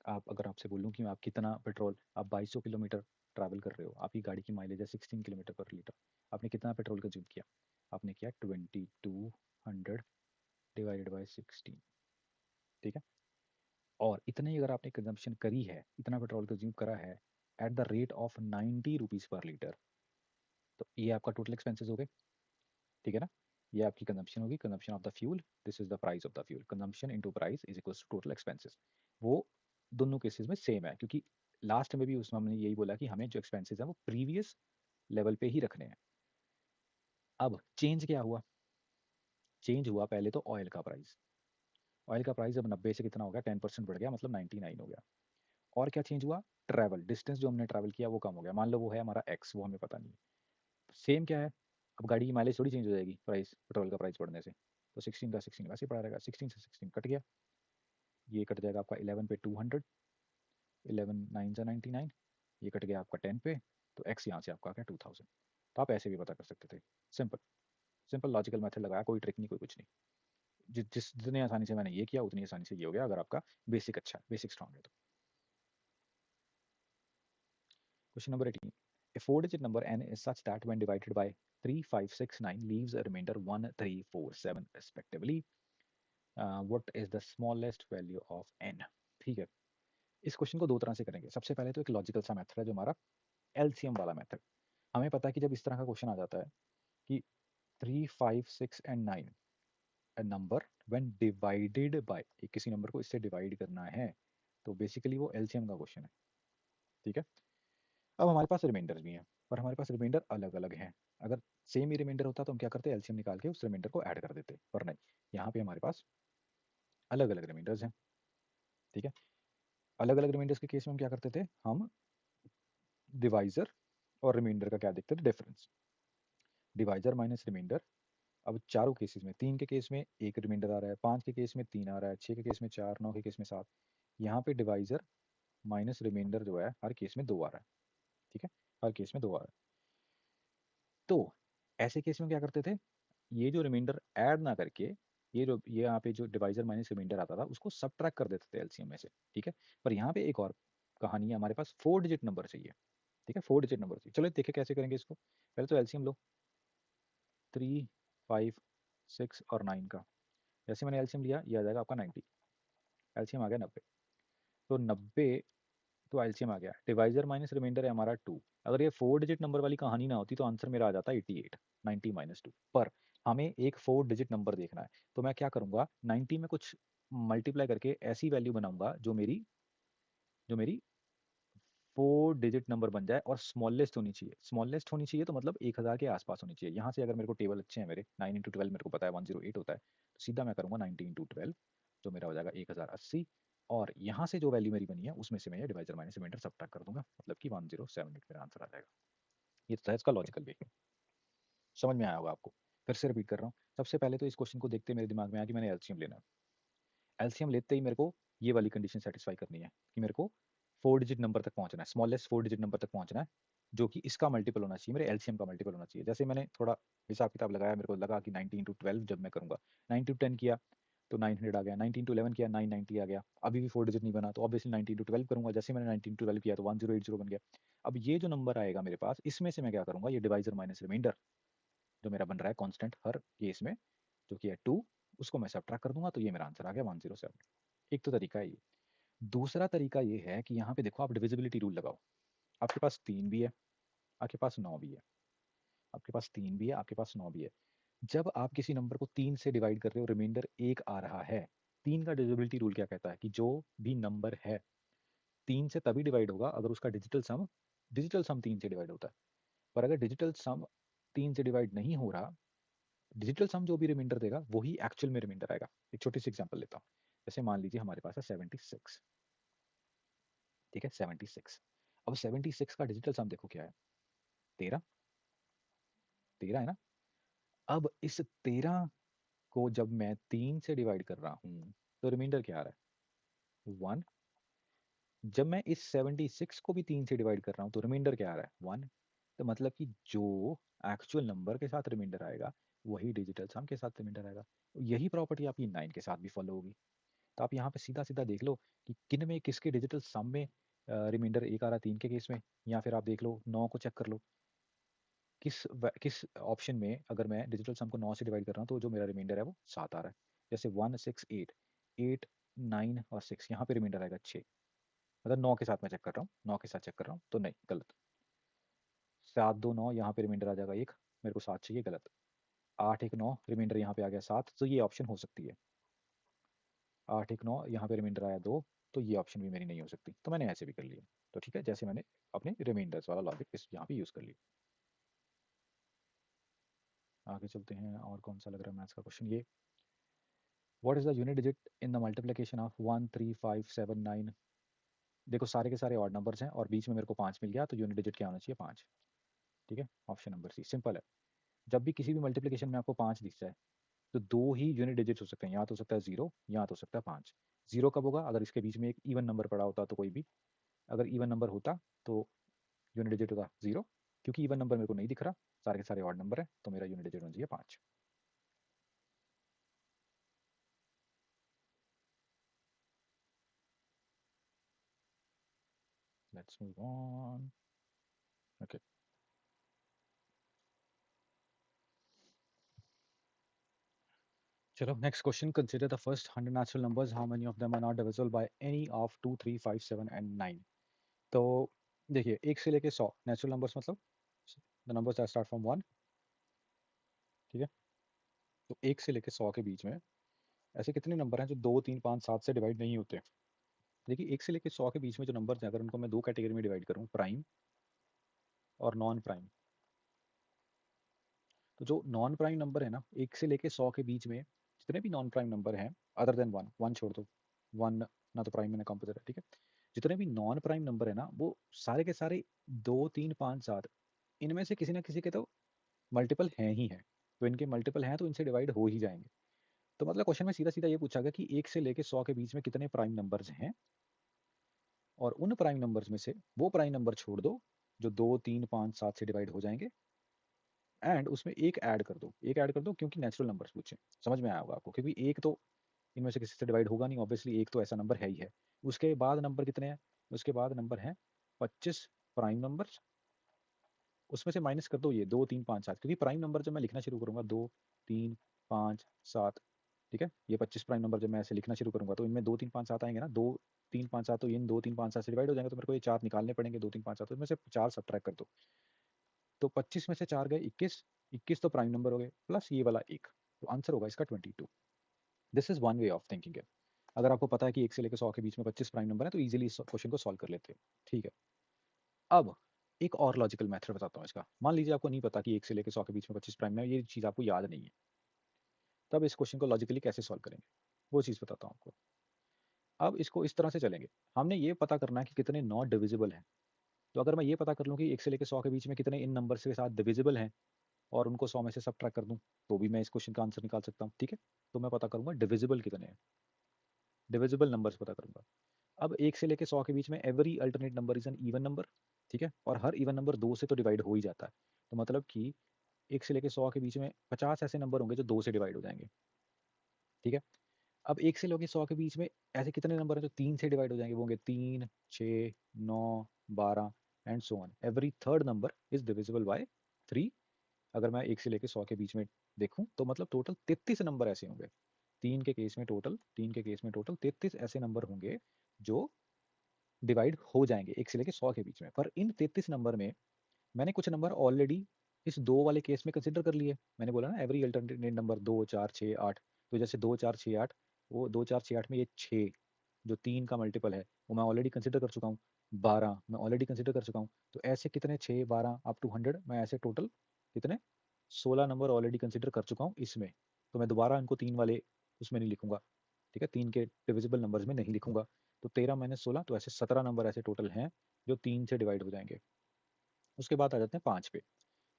आप अगर आपसे बोलूँ कि आप कितना पेट्रोल, आप 2200 किलोमीटर ट्रैवल कर रहे हो, आपकी गाड़ी की माइलेज है 16 किलोमीटर पर लीटर, आपने कितना पेट्रोल कंज्यूम किया, आपने किया 2200 डिवाइडेड बाई 16। ठीक है, और इतने ही अगर आपने कंजम्पशन करी है, इतना पेट्रोल कंज्यूम करा है at the rate of 90 rupees पर लीटर, तो ये आपका टोटल एक्सपेंसेस हो गए। ठीक है ना, ये आपकी कंजम्पशन होगी, consumption of the fuel, this is the price of the fuel, consumption into price is equals to total expenses. वो दोनों केसेस में सेम है, क्योंकि लास्ट में भी उसमें हमने यही बोला कि हमें जो एक्सपेंसेस है वो प्रीवियस लेवल पे ही रखने हैं। अब चेंज क्या हुआ, चेंज हुआ पहले तो ऑयल का प्राइस। ऑयल का प्राइस जब 90 से कितना हो गया, 10% बढ़ गया, मतलब 99 हो गया। और क्या चेंज हुआ, ट्रैवल डिस्टेंस जो हमने ट्रैवल किया वो कम हो गया, मान लो वो है हमारा एक्स, वो हमें पता नहीं है। सेम क्या है, अब गाड़ी की माइलेज थोड़ी चेंज हो जाएगी प्राइस, पेट्रोल का प्राइस बढ़ने से, तो 16 का 16 वैसे ही पड़ा रहेगा, 16 से 16 कट गया, ये कट जाएगा आपका 11 पे 200, 11 9 जा 99, ये कट गया आपका 10 पे, तो एक्स यहाँ से आपका आ गया 2000। तो आप ऐसे भी पता कर सकते थे, सिंपल सिंपल लॉजिकल मेथड लगाया, कोई ट्रिक नहीं, कोई कुछ नहीं। जितनी आसानी से मैंने ये किया उतनी आसानी से ये हो गया, अगर आपका बेसिक अच्छा, बेसिक स्ट्रॉन्ग है तो। Question number 18. A four-digit number n is such that when divided by 3, 5, 6, 9 leaves a remainder 1, 3, 4, 7 respectively. What is the smallest value of n? ठीक है, इस क्वेश्चन को दो तरह से करेंगे। सबसे पहले तो एक लॉजिकल सा मेथड है जो हमारा एलसीएम वाला मेथड। हमें पता है कि जब इस तरह का क्वेश्चन आ जाता है कि 3, 5, 6 and 9 a number when divided by, किसी नंबर को इससे डिवाइड करना है, तो बेसिकली वो एलसीएम का क्वेश्चन है। ठीक है, अब हमारे पास रिमाइंडर्स भी हैं, पर हमारे पास रिमाइंडर अलग अलग हैं। अगर सेम ही रिमाइंडर होता तो हम क्या करते, एलसीएम निकाल के उस रिमाइंडर को ऐड कर देते, पर नहीं, यहाँ पे हमारे पास अलग अलग रिमाइंडर्स हैं। ठीक है, अलग अलग रिमाइंडर्स के केस में हम क्या करते थे, हम डिवाइजर और रिमाइंडर का क्या देखते थे, डिफरेंस, डिवाइजर माइनस रिमाइंडर। अब चारों केसेस में, 3 के केस में एक रिमाइंडर आ रहा है, 5 के केस में 3 आ रहा है, 6 के केस में 4, 9 के केस में 7, यहाँ पे डिवाइजर माइनस रिमाइंडर जो है हर केस में 2 आ रहा है। ठीक है, हर केस में 2 आ रहा है। तो ऐसे केस में क्या करते थे, ये जो रिमाइंडर ऐड ना करके, ये यहाँ पे जो डिवाइजर माइनस रिमाइंडर आता था उसको सबट्रैक्ट कर देते थे एलसीएम में से। ठीक है, पर यहाँ पे एक और कहानी है, हमारे पास 4 डिजिट नंबर चाहिए। ठीक है, 4 डिजिट नंबर चाहिए। चलो देखें कैसे करेंगे इसको। पहले तो एलसीएम लो, 3, 5, 6 और 9 का। जैसे मैंने एलसीएम लिया, ये आ जाएगा आपका 90, एलसीएम आ गया 90। तो 90 तो एलसीएम आ गया। डिवाइजर माइनस रिमाइंडर है हमारा 2। अगर ये 4 डिजिट नंबर वाली कहानी ना होती तो आंसर मेरा आ जाता 88, 90 माइनस 2। पर हमें एक 4 डिजिट नंबर देखना है, तो मैं क्या करूंगा, 90 में कुछ मल्टीप्लाई करके ऐसी वैल्यू बनाऊंगा जो मेरी 4 डिजिट नंबर बन जाए और स्मॉलेस्ट होनी चाहिए। स्मॉलेस्ट होनी चाहिए तो मतलब 1000 के आसपास होनी चाहिए। यहाँ से अगर मेरे को टेबल अच्छे हैं मेरे, 9 इंटू 12 मेरे को पता है 108 होता है, तो सीधा मैं करूँगा 90 इंटू 12, जो मेरा हो जाएगा 1080। और यहाँ से जो वैल्यू मेरी बनी है उसमें से मैं ये डिवाइजर माइनस रिमाइंडर सबट्रैक्ट कर दूंगा, मतलब कि 1078 मेरा आंसर आ जाएगा। ये तो है इसका लॉजिकल वे। समझ में आया होगा आपको। फिर से रिपीट कर रहा हूँ। सबसे पहले तो इस क्वेश्चन को देखते मेरे दिमाग में आया कि मैंने एलसीएम लेना है। एलसीएम लेते ही मेरे को ये वाली कंडीशन सेटिस्फाई करनी है कि मेरे को 4 डिजिट नंबर तक पहुंचना है, स्मॉलेस्ट 4 डिजिट नंबर तक पहुंचना है, जो कि इसका मल्टीपल होना चाहिए, मेरे एलसीएम का मल्टीपल होना चाहिए। जैसे मैंने थोड़ा हिसाब किताब लगाया, मेरे को लगा कि 90 इंटू 12 जब मैं करूंगा, 9 इंटू 10 किया तो 900 आ गया, 90 इंटू 11 किया 990 आ गया। अभी भी 4 डिजिट नहीं बना, तो ऑब्वियसली 90 इंटू 12 करूंगा। जैसे मैंने 90 इंटू 12 किया तो 1080 बन गया। अब ये जो नंबर आएगा मेरे पास, इसमें से मैं क्या करूंगा, ये डिवाइजर माइनस रिमाइंडर जो मेरा बन रहा है कांस्टेंट हर केस में, जो कि है 2, उसको मैं सबट्रैक्ट कर दूंगा, तो ये मेरा आंसर आ गया 107। एक तो तरीका है ये। दूसरा तरीका ये है कि यहाँ पे देखो, आप डिविजिबिलिटी रूल लगाओ। आपके पास 3 भी है, आपके पास 9 भी है, आपके पास 3 भी है, आपके पास 9 भी है। जब आप किसी नंबर को 3 से डिवाइड कर रहे हो, रिमाइंडर 1 आ रहा है, 3 का डिविजिबिलिटी रूल क्या कहता है कि जो भी नंबर है 3 से तभी डिवाइड होगा अगर उसका डिजिटल सम 3 से डिवाइड होता है। पर अगर डिजिटल सम 3 से डिवाइड नहीं हो रहा, डिजिटल सम जो भी रिमाइंडर देगा वही एक्चुअल में रिमाइंडर आएगा। एक छोटी सी एग्जांपल लेता हूँ। जैसे मान लीजिए हमारे पास है 76, ठीक है 76। अब 76 का डिजिटल सम देखो क्या है, 13। 13 है ना। अब इस 13 को जब मैं 3 से डिवाइड कर रहा हूँ तो रिमाइंडर क्या आ रहा है, 1। जब मैं इस 76 को भी 3 से डिवाइड कर रहा हूँ तो रिमाइंडर क्या आ रहा है, 1। तो मतलब कि जो एक्चुअल नंबर के साथ रिमाइंडर आएगा वही डिजिटल सम के साथ रिमाइंडर आएगा। यही प्रॉपर्टी आपकी 9 के साथ भी फॉलो होगी। तो आप यहाँ पे सीधा सीधा देख लो कि किन में किसके डिजिटल सम में रिमाइंडर 1 आ रहा है 3 के केस में, या फिर आप देख लो 9 को चेक कर लो, किस ऑप्शन में अगर मैं डिजिटल सम को 9 से डिवाइड कर रहा हूँ तो जो मेरा रिमाइंडर है वो 7 आ रहा है। जैसे 1 6 8, 8 9 और 6, यहाँ पे रिमाइंडर आएगा 6। मतलब 9 के साथ मैं चेक कर रहा हूँ, 9 के साथ चेक कर रहा हूँ, तो नहीं, गलत। 7 2 9, यहाँ पे रिमाइंडर आ जाएगा 1, मेरे को 7 चाहिए, गलत। 8 1 9, रिमाइंडर यहाँ पे आ गया 7, तो ये ऑप्शन हो सकती है। 8 1 9, यहाँ पे रिमाइंडर आया 2, तो ये ऑप्शन भी मेरी नहीं हो सकती। तो मैंने ऐसे भी कर लिया। तो ठीक है, जैसे मैंने अपने रिमाइंडर्स वाला लॉजिक इस यहाँ पे यूज़ कर लिया। आगे चलते हैं, और कौन सा लग रहा है मैथ्स का क्वेश्चन ये। What is the unit digit in the multiplication of 1 3 5 7 9। देखो सारे के सारे ऑड नंबर्स हैं और बीच में मेरे को 5 मिल गया, तो यूनिट डिजिट क्या होना चाहिए, 5। ठीक है, ऑप्शन नंबर सी सिंपल है। जब भी किसी भी मल्टीप्लिकेशन में आपको 5 दिख जाए तो दो ही यूनिट डिजिट्स हो सकते हैं, या तो हो सकता है 0 या तो हो सकता है 5। 0 कब होगा, अगर इसके बीच में एक इवन नंबर पड़ा होता, तो कोई भी अगर इवन नंबर होता तो यूनिट डिजिट होता 0। क्योंकि इवन नंबर मेरे को नहीं दिख रहा, सारे के सारे ऑड नंबर है, तो मेरा यूनिट डिजिट होना चाहिए 5। Let's move on. ओके, चलो next question. Consider the first 100 natural numbers, how many of them are not divisible by any of 2 3 5 7 and 9। तो देखिए, 1 से लेके 100 नेचुरल नंबर्स मतलब the numbers that start from 1। ठीक है, तो 1 से लेके 100 के बीच में ऐसे कितने नंबर हैं जो 2 3 5 7 से डिवाइड नहीं होते। देखिए, 1 से लेके 100 के बीच में जो नंबर्स हैं, अगर उनको मैं दो कैटेगरी में डिवाइड करूँ, प्राइम और नॉन प्राइम, तो जो नॉन प्राइम नंबर है ना, 1 से लेके 100 के बीच में जितने भी नॉन प्राइम नंबर हैं, अदर देन 1, 1 छोड़ दो, 1 ना तो प्राइम है ना कंपोजिट है, ठीक है। जितने भी नॉन प्राइम नंबर है ना, वो सारे के सारे 2 3 5 7, इनमें से किसी ना किसी के तो मल्टीपल हैं ही हैं। तो इनके मल्टीपल हैं तो इनसे डिवाइड हो ही जाएंगे। तो मतलब क्वेश्चन में सीधा सीधा ये पूछा गया कि 1 से लेके 100 के बीच में कितने प्राइम नंबर्स हैं, और उन प्राइम नंबर्स में से वो प्राइम नंबर छोड़ दो जो 2 3 5 7 से डिवाइड हो जाएंगे, एंड उसमें एक ऐड कर दो, एक ऐड कर दो, क्योंकि नेचुरल नंबर्स पूछे। समझ में आया होगा आपको, क्योंकि एक तो इनमें से किसी से डिवाइड होगा नहीं, ऑब्वियसली एक तो ऐसा नंबर है ही है। उसके बाद नंबर कितने हैं, उसके बाद नंबर हैं 25 प्राइम नंबर्स। उसमें से माइनस कर दो ये 2 3 5 7, क्योंकि प्राइम नंबर जब मैं लिखना शुरू करूंगा 2 3 5 7, ठीक है। ये 25 प्राइम नंबर जब मैं ऐसे लिखना शुरू करूंगा तो इनमें 2 3 5 7 आएंगे ना, 2 3 5 7, तो इन 2 3 5 7 से डिवाइड हो जाएंगे, तो मेरे को ये 4 निकालने पड़ेंगे, 2 3 5 7, तो इसमें से 4 सब्ट्रैक्ट कर दो, तो 25 में से 4 गए 21, 21 तो प्राइम नंबर हो गए प्लस ये वाला एक, तो आंसर होगा इसका 22। This is one way of thinking है। अगर आपको पता है कि 1 से लेकर 100 के बीच में 25 प्राइम नंबर है तो इजीली इस क्वेश्चन को सॉल्व कर लेते हो। ठीक है, अब एक और लॉजिकल मेथड बताता हूँ इसका। मान लीजिए आपको नहीं पता कि 1 से लेकर 100 के बीच में 25 प्राइम है, ये चीज़ आपको याद नहीं है, तब इस क्वेश्चन को लॉजिकली कैसे सॉल्व करेंगे वो चीज़ बताता हूँ आपको। अब इसको इस तरह से चलेंगे, हमने ये पता करना है कि कितने नॉट डिविजिबल हैं। तो अगर मैं ये पता कर लूँ कि 1 से लेकर 100 के बीच में कितने इन नंबर के साथ डिविजिबल हैं और उनको 100 में से सब्ट्रैक्ट कर दूँ, तो भी मैं इस क्वेश्चन का आंसर निकाल सकता हूँ। ठीक है, तो मैं पता करूँगा डिविजिबल कितने हैं, डिविजिबल नंबर्स पता करूँगा। अब 1 से लेके 100 के बीच में every alternate number is an even number. ठीक है, और हर इवन नंबर 2 से तो डिवाइड हो ही जाता है, तो मतलब कि 1 से लेके 100 के बीच में 50 ऐसे नंबर होंगे जो 2 से डिवाइड हो जाएंगे। ठीक है, अब 1 से लेके 100 के बीच में ऐसे कितने नंबर हैं जो 3 से डिवाइड हो जाएंगे, वो होंगे 3 6 9 12 and so on. Every third number is divisible bye 3। अगर मैं 1 से लेके 100 के बीच में देखूं तो मतलब टोटल 33 नंबर ऐसे होंगे। 3 के केस में टोटल 33 ऐसे नंबर होंगे जो डिवाइड हो जाएंगे 1 से लेके 100 के बीच में। पर इन 33 नंबर में मैंने कुछ नंबर ऑलरेडी इस दो वाले केस में कंसिडर कर लिए। मैंने बोला ना एवरी अल्टरनेट नंबर 2 4 6 8, तो जैसे 2 4 6 8, वो 2 4 6 8 में ये 6 जो 3 का मल्टीपल है वो मैं ऑलरेडी कंसिडर कर चुका हूँ। 12 मैं ऑलरेडी कंसिडर कर चुका हूँ। तो ऐसे कितने 6 12 अप टू 100 मैं ऐसे टोटल कितने 16 नंबर ऑलरेडी कंसिडर कर चुका हूँ इसमें। तो मैं दोबारा इनको 3 वाले उसमें नहीं लिखूंगा। ठीक है, 3 के डिविजिबल नंबर्स में नहीं लिखूंगा। तो 13 माइनस 16, तो ऐसे 17 नंबर ऐसे टोटल हैं जो 3 से डिवाइड हो जाएंगे। उसके बाद आ जाते हैं 5 पे।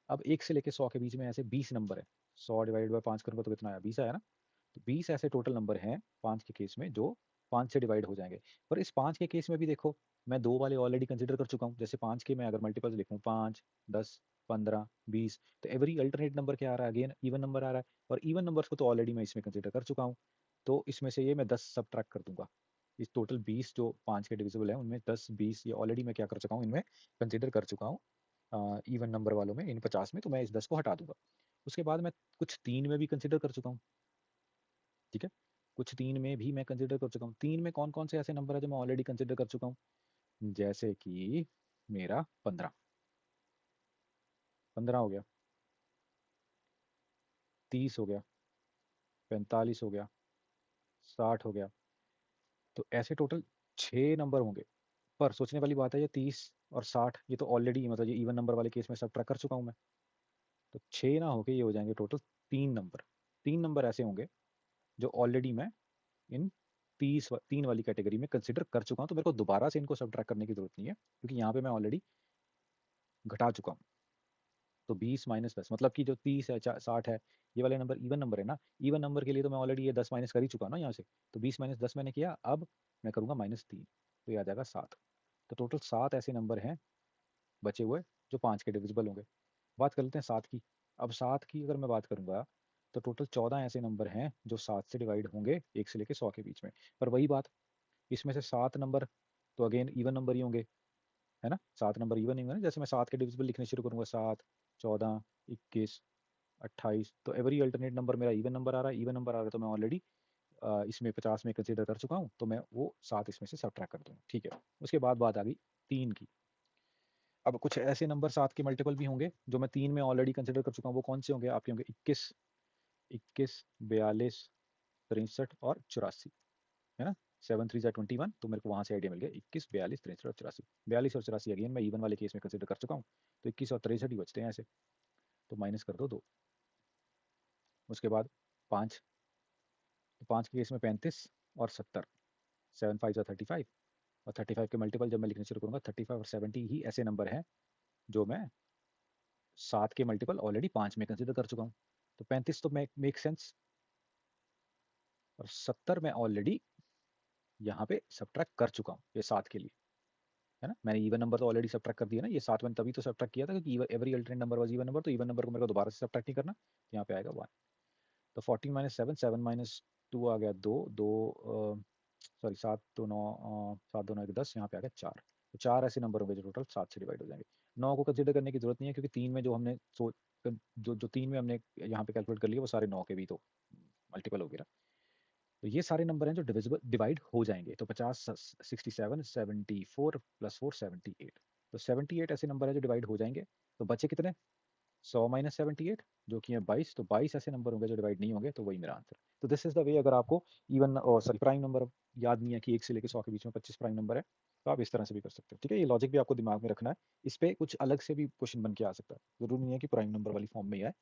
अब 1 से लेके 100 के बीच में ऐसे 20 नंबर है। 100 डिवाइड बाय 5 करूंगा तो कितना आया, 20 आया ना। तो 20 ऐसे टोटल नंबर हैं 5 के केस में जो 5 से डिवाइड हो जाएंगे। पर इस 5 के केस में भी देखो, मैं दो वाले ऑलरेडी कंसिडर कर चुका हूँ। जैसे 5 के मैं अगर मल्टीपल्स लिखूँ 5 10 15 20, तो एवरी अल्टरनेट नंबर क्या आ रहा है, अगेन इवन नंबर आ रहा है। और इवन नंबर्स को तो ऑलरेडी मैं इसमें कंसिडर कर चुका हूँ। तो इसमें से ये मैं 10 सब्ट्रैक्ट कर दूंगा। इस टोटल 20 जो 5 के डिविजिबल है उनमें 10 20 ये ऑलरेडी मैं क्या कर चुका हूँ, इनमें कंसिडर कर चुका हूँ इवन नंबर वालों में, इन 50 में। तो मैं इस 10 को हटा दूंगा। उसके बाद मैं कुछ 3 में भी कंसिडर कर चुका हूँ। ठीक है, कुछ 3 में भी मैं कंसिडर कर चुका हूँ। 3 में कौन कौन से ऐसे नंबर है जो मैं ऑलरेडी कंसिडर कर चुका हूँ, जैसे कि मेरा 15, 15 हो गया, 30 हो गया, 45 हो गया, 60 हो गया। तो ऐसे टोटल 6 नंबर होंगे। पर सोचने वाली बात है, ये 30 और 60 ये तो ऑलरेडी मतलब ये इवन नंबर वाले केस में सब ट्रैक कर चुका हूँ मैं। तो 6 ना होके ये हो जाएंगे टोटल 3 नंबर। 3 नंबर ऐसे होंगे जो ऑलरेडी मैं इन 3 वाली कैटेगरी में कंसिडर कर चुका हूँ। तो मेरे को दोबारा से इनको सब्ट्रैक्ट करने की जरूरत नहीं है, क्योंकि यहाँ पे मैं ऑलरेडी घटा चुका हूँ। तो 20 माइनस 10 मतलब कि जो 30 है 60 है, ये वाले नंबर इवन नंबर है ना। इवन नंबर के लिए तो मैं ऑलरेडी ये 10 माइनस कर ही चुका हूँ ना यहाँ से। तो 20 माइनस 10 मैंने किया, अब मैं करूँगा -3, तो ये आ जाएगा 7। तो टोटल 7 ऐसे नंबर हैं बचे हुए जो 5 के डिविजिबल होंगे। बात कर लेते हैं 7 की। अब 7 की अगर मैं बात करूँगा तो टोटल 14 ऐसे नंबर हैं जो 7 से डिवाइड होंगे 1 से लेकर 100 के बीच में। पर वही बात, इसमें से 7 नंबर तो अगेन इवन नंबर ही होंगे, है ना। 7 नंबर इवन ही होंगे ना। जैसे मैं 7 के डिविजिबल लिखने शुरू करूँगा, 7 14 21 28, तो एवरी अल्टरनेट नंबर मेरा इवन नंबर आ रहा है। इवन नंबर आ रहा है तो मैं ऑलरेडी इसमें 50 में कंसिडर कर चुका हूँ, तो मैं वो 7 इसमें से सब्ट्रैक्ट कर दूंगा। ठीक है, उसके बाद बात आ गई 3 की। अब कुछ ऐसे नंबर 7 के मल्टीपल भी होंगे जो मैं 3 में ऑलरेडी कंसिडर कर चुका हूँ। वो कौन से होंगे आपके, होंगे 21 21 42 63 और 84, है ना। 7 3 21, तो मेरे को वहां से आइडिया मिल गया। 21 42 63 और 84, 42 और 84 अगेन मैं इवन वाले केस में कंसिडर कर चुका हूँ। तो 21 और 63 ही बचते हैं ऐसे, तो माइनस कर दो 2। उसके बाद 5, तो 5 के केस में 35 और 70, 7 5 35, और 35 के मल्टीपल जब मैं लिखना शुरू करूंगा 35 और 70 ही ऐसे नंबर हैं जो मैं 7 के मल्टीपल ऑलरेडी 5 में कंसिडर कर चुका हूँ। तो 35 तो मेक सेंस, और 70 मैं ऑलरेडी यहाँ पे सब्ट्रैक्ट कर चुका हूँ ये 7 के लिए, है ना। मैंने इवन नंबर तो ऑलरेडी सब्ट्रैक्ट कर दिया ना, ये 7 मैंने तभी तो सब्ट्रैक्ट किया था क्योंकि every alternate number was even number, तो इवन नंबर को मेरे को दोबारा से सब्ट्रैक्ट नहीं करना। तो यहाँ पे आएगा 1। तो 14 माइनस 7, 7 माइनस 2 आ गया 2 2, सॉरी 7 2 9, 7 2 9 1 10, यहाँ पे आ गया 4। तो 4 ऐसे नंबर होंगे जो टोटल 7 से डिवाइड हो जाएंगे। 9 को कंसिडर करने की जरूरत नहीं है, क्योंकि 3 में जो हमने जो 3 में हमने यहाँ पे कैलकुलेट कर लिया वो सारे 9 के भी तो मल्टीपल हो गए ना। तो ये सारे नंबर हैं जो डिवाइड हो जाएंगे। तो 50, 67, 74 प्लस 4 78। तो 78 ऐसे नंबर है जो डिवाइड हो जाएंगे। तो बचे कितने? 100 माइनस 78 जो कि है 22। तो 22 ऐसे नंबर होंगे जो डिवाइड नहीं होंगे, तो वही मेरा आंसर। तो दिस इज द वे। अगर आपको इवन और सॉरी प्राइम नंबर याद नहीं है कि 1 से लेकर 100 के बीच में 25 प्राइम नंबर है, तो आप इस तरह से भी कर सकते हो। ठीक है, ये लॉजिक भी आपको दिमाग में रखना है। इस पे कुछ अलग से भी क्वेश्चन बन के आ सकता है, जरूरी नहीं है कि प्राइम नंबर वाली फॉर्म में ही आए।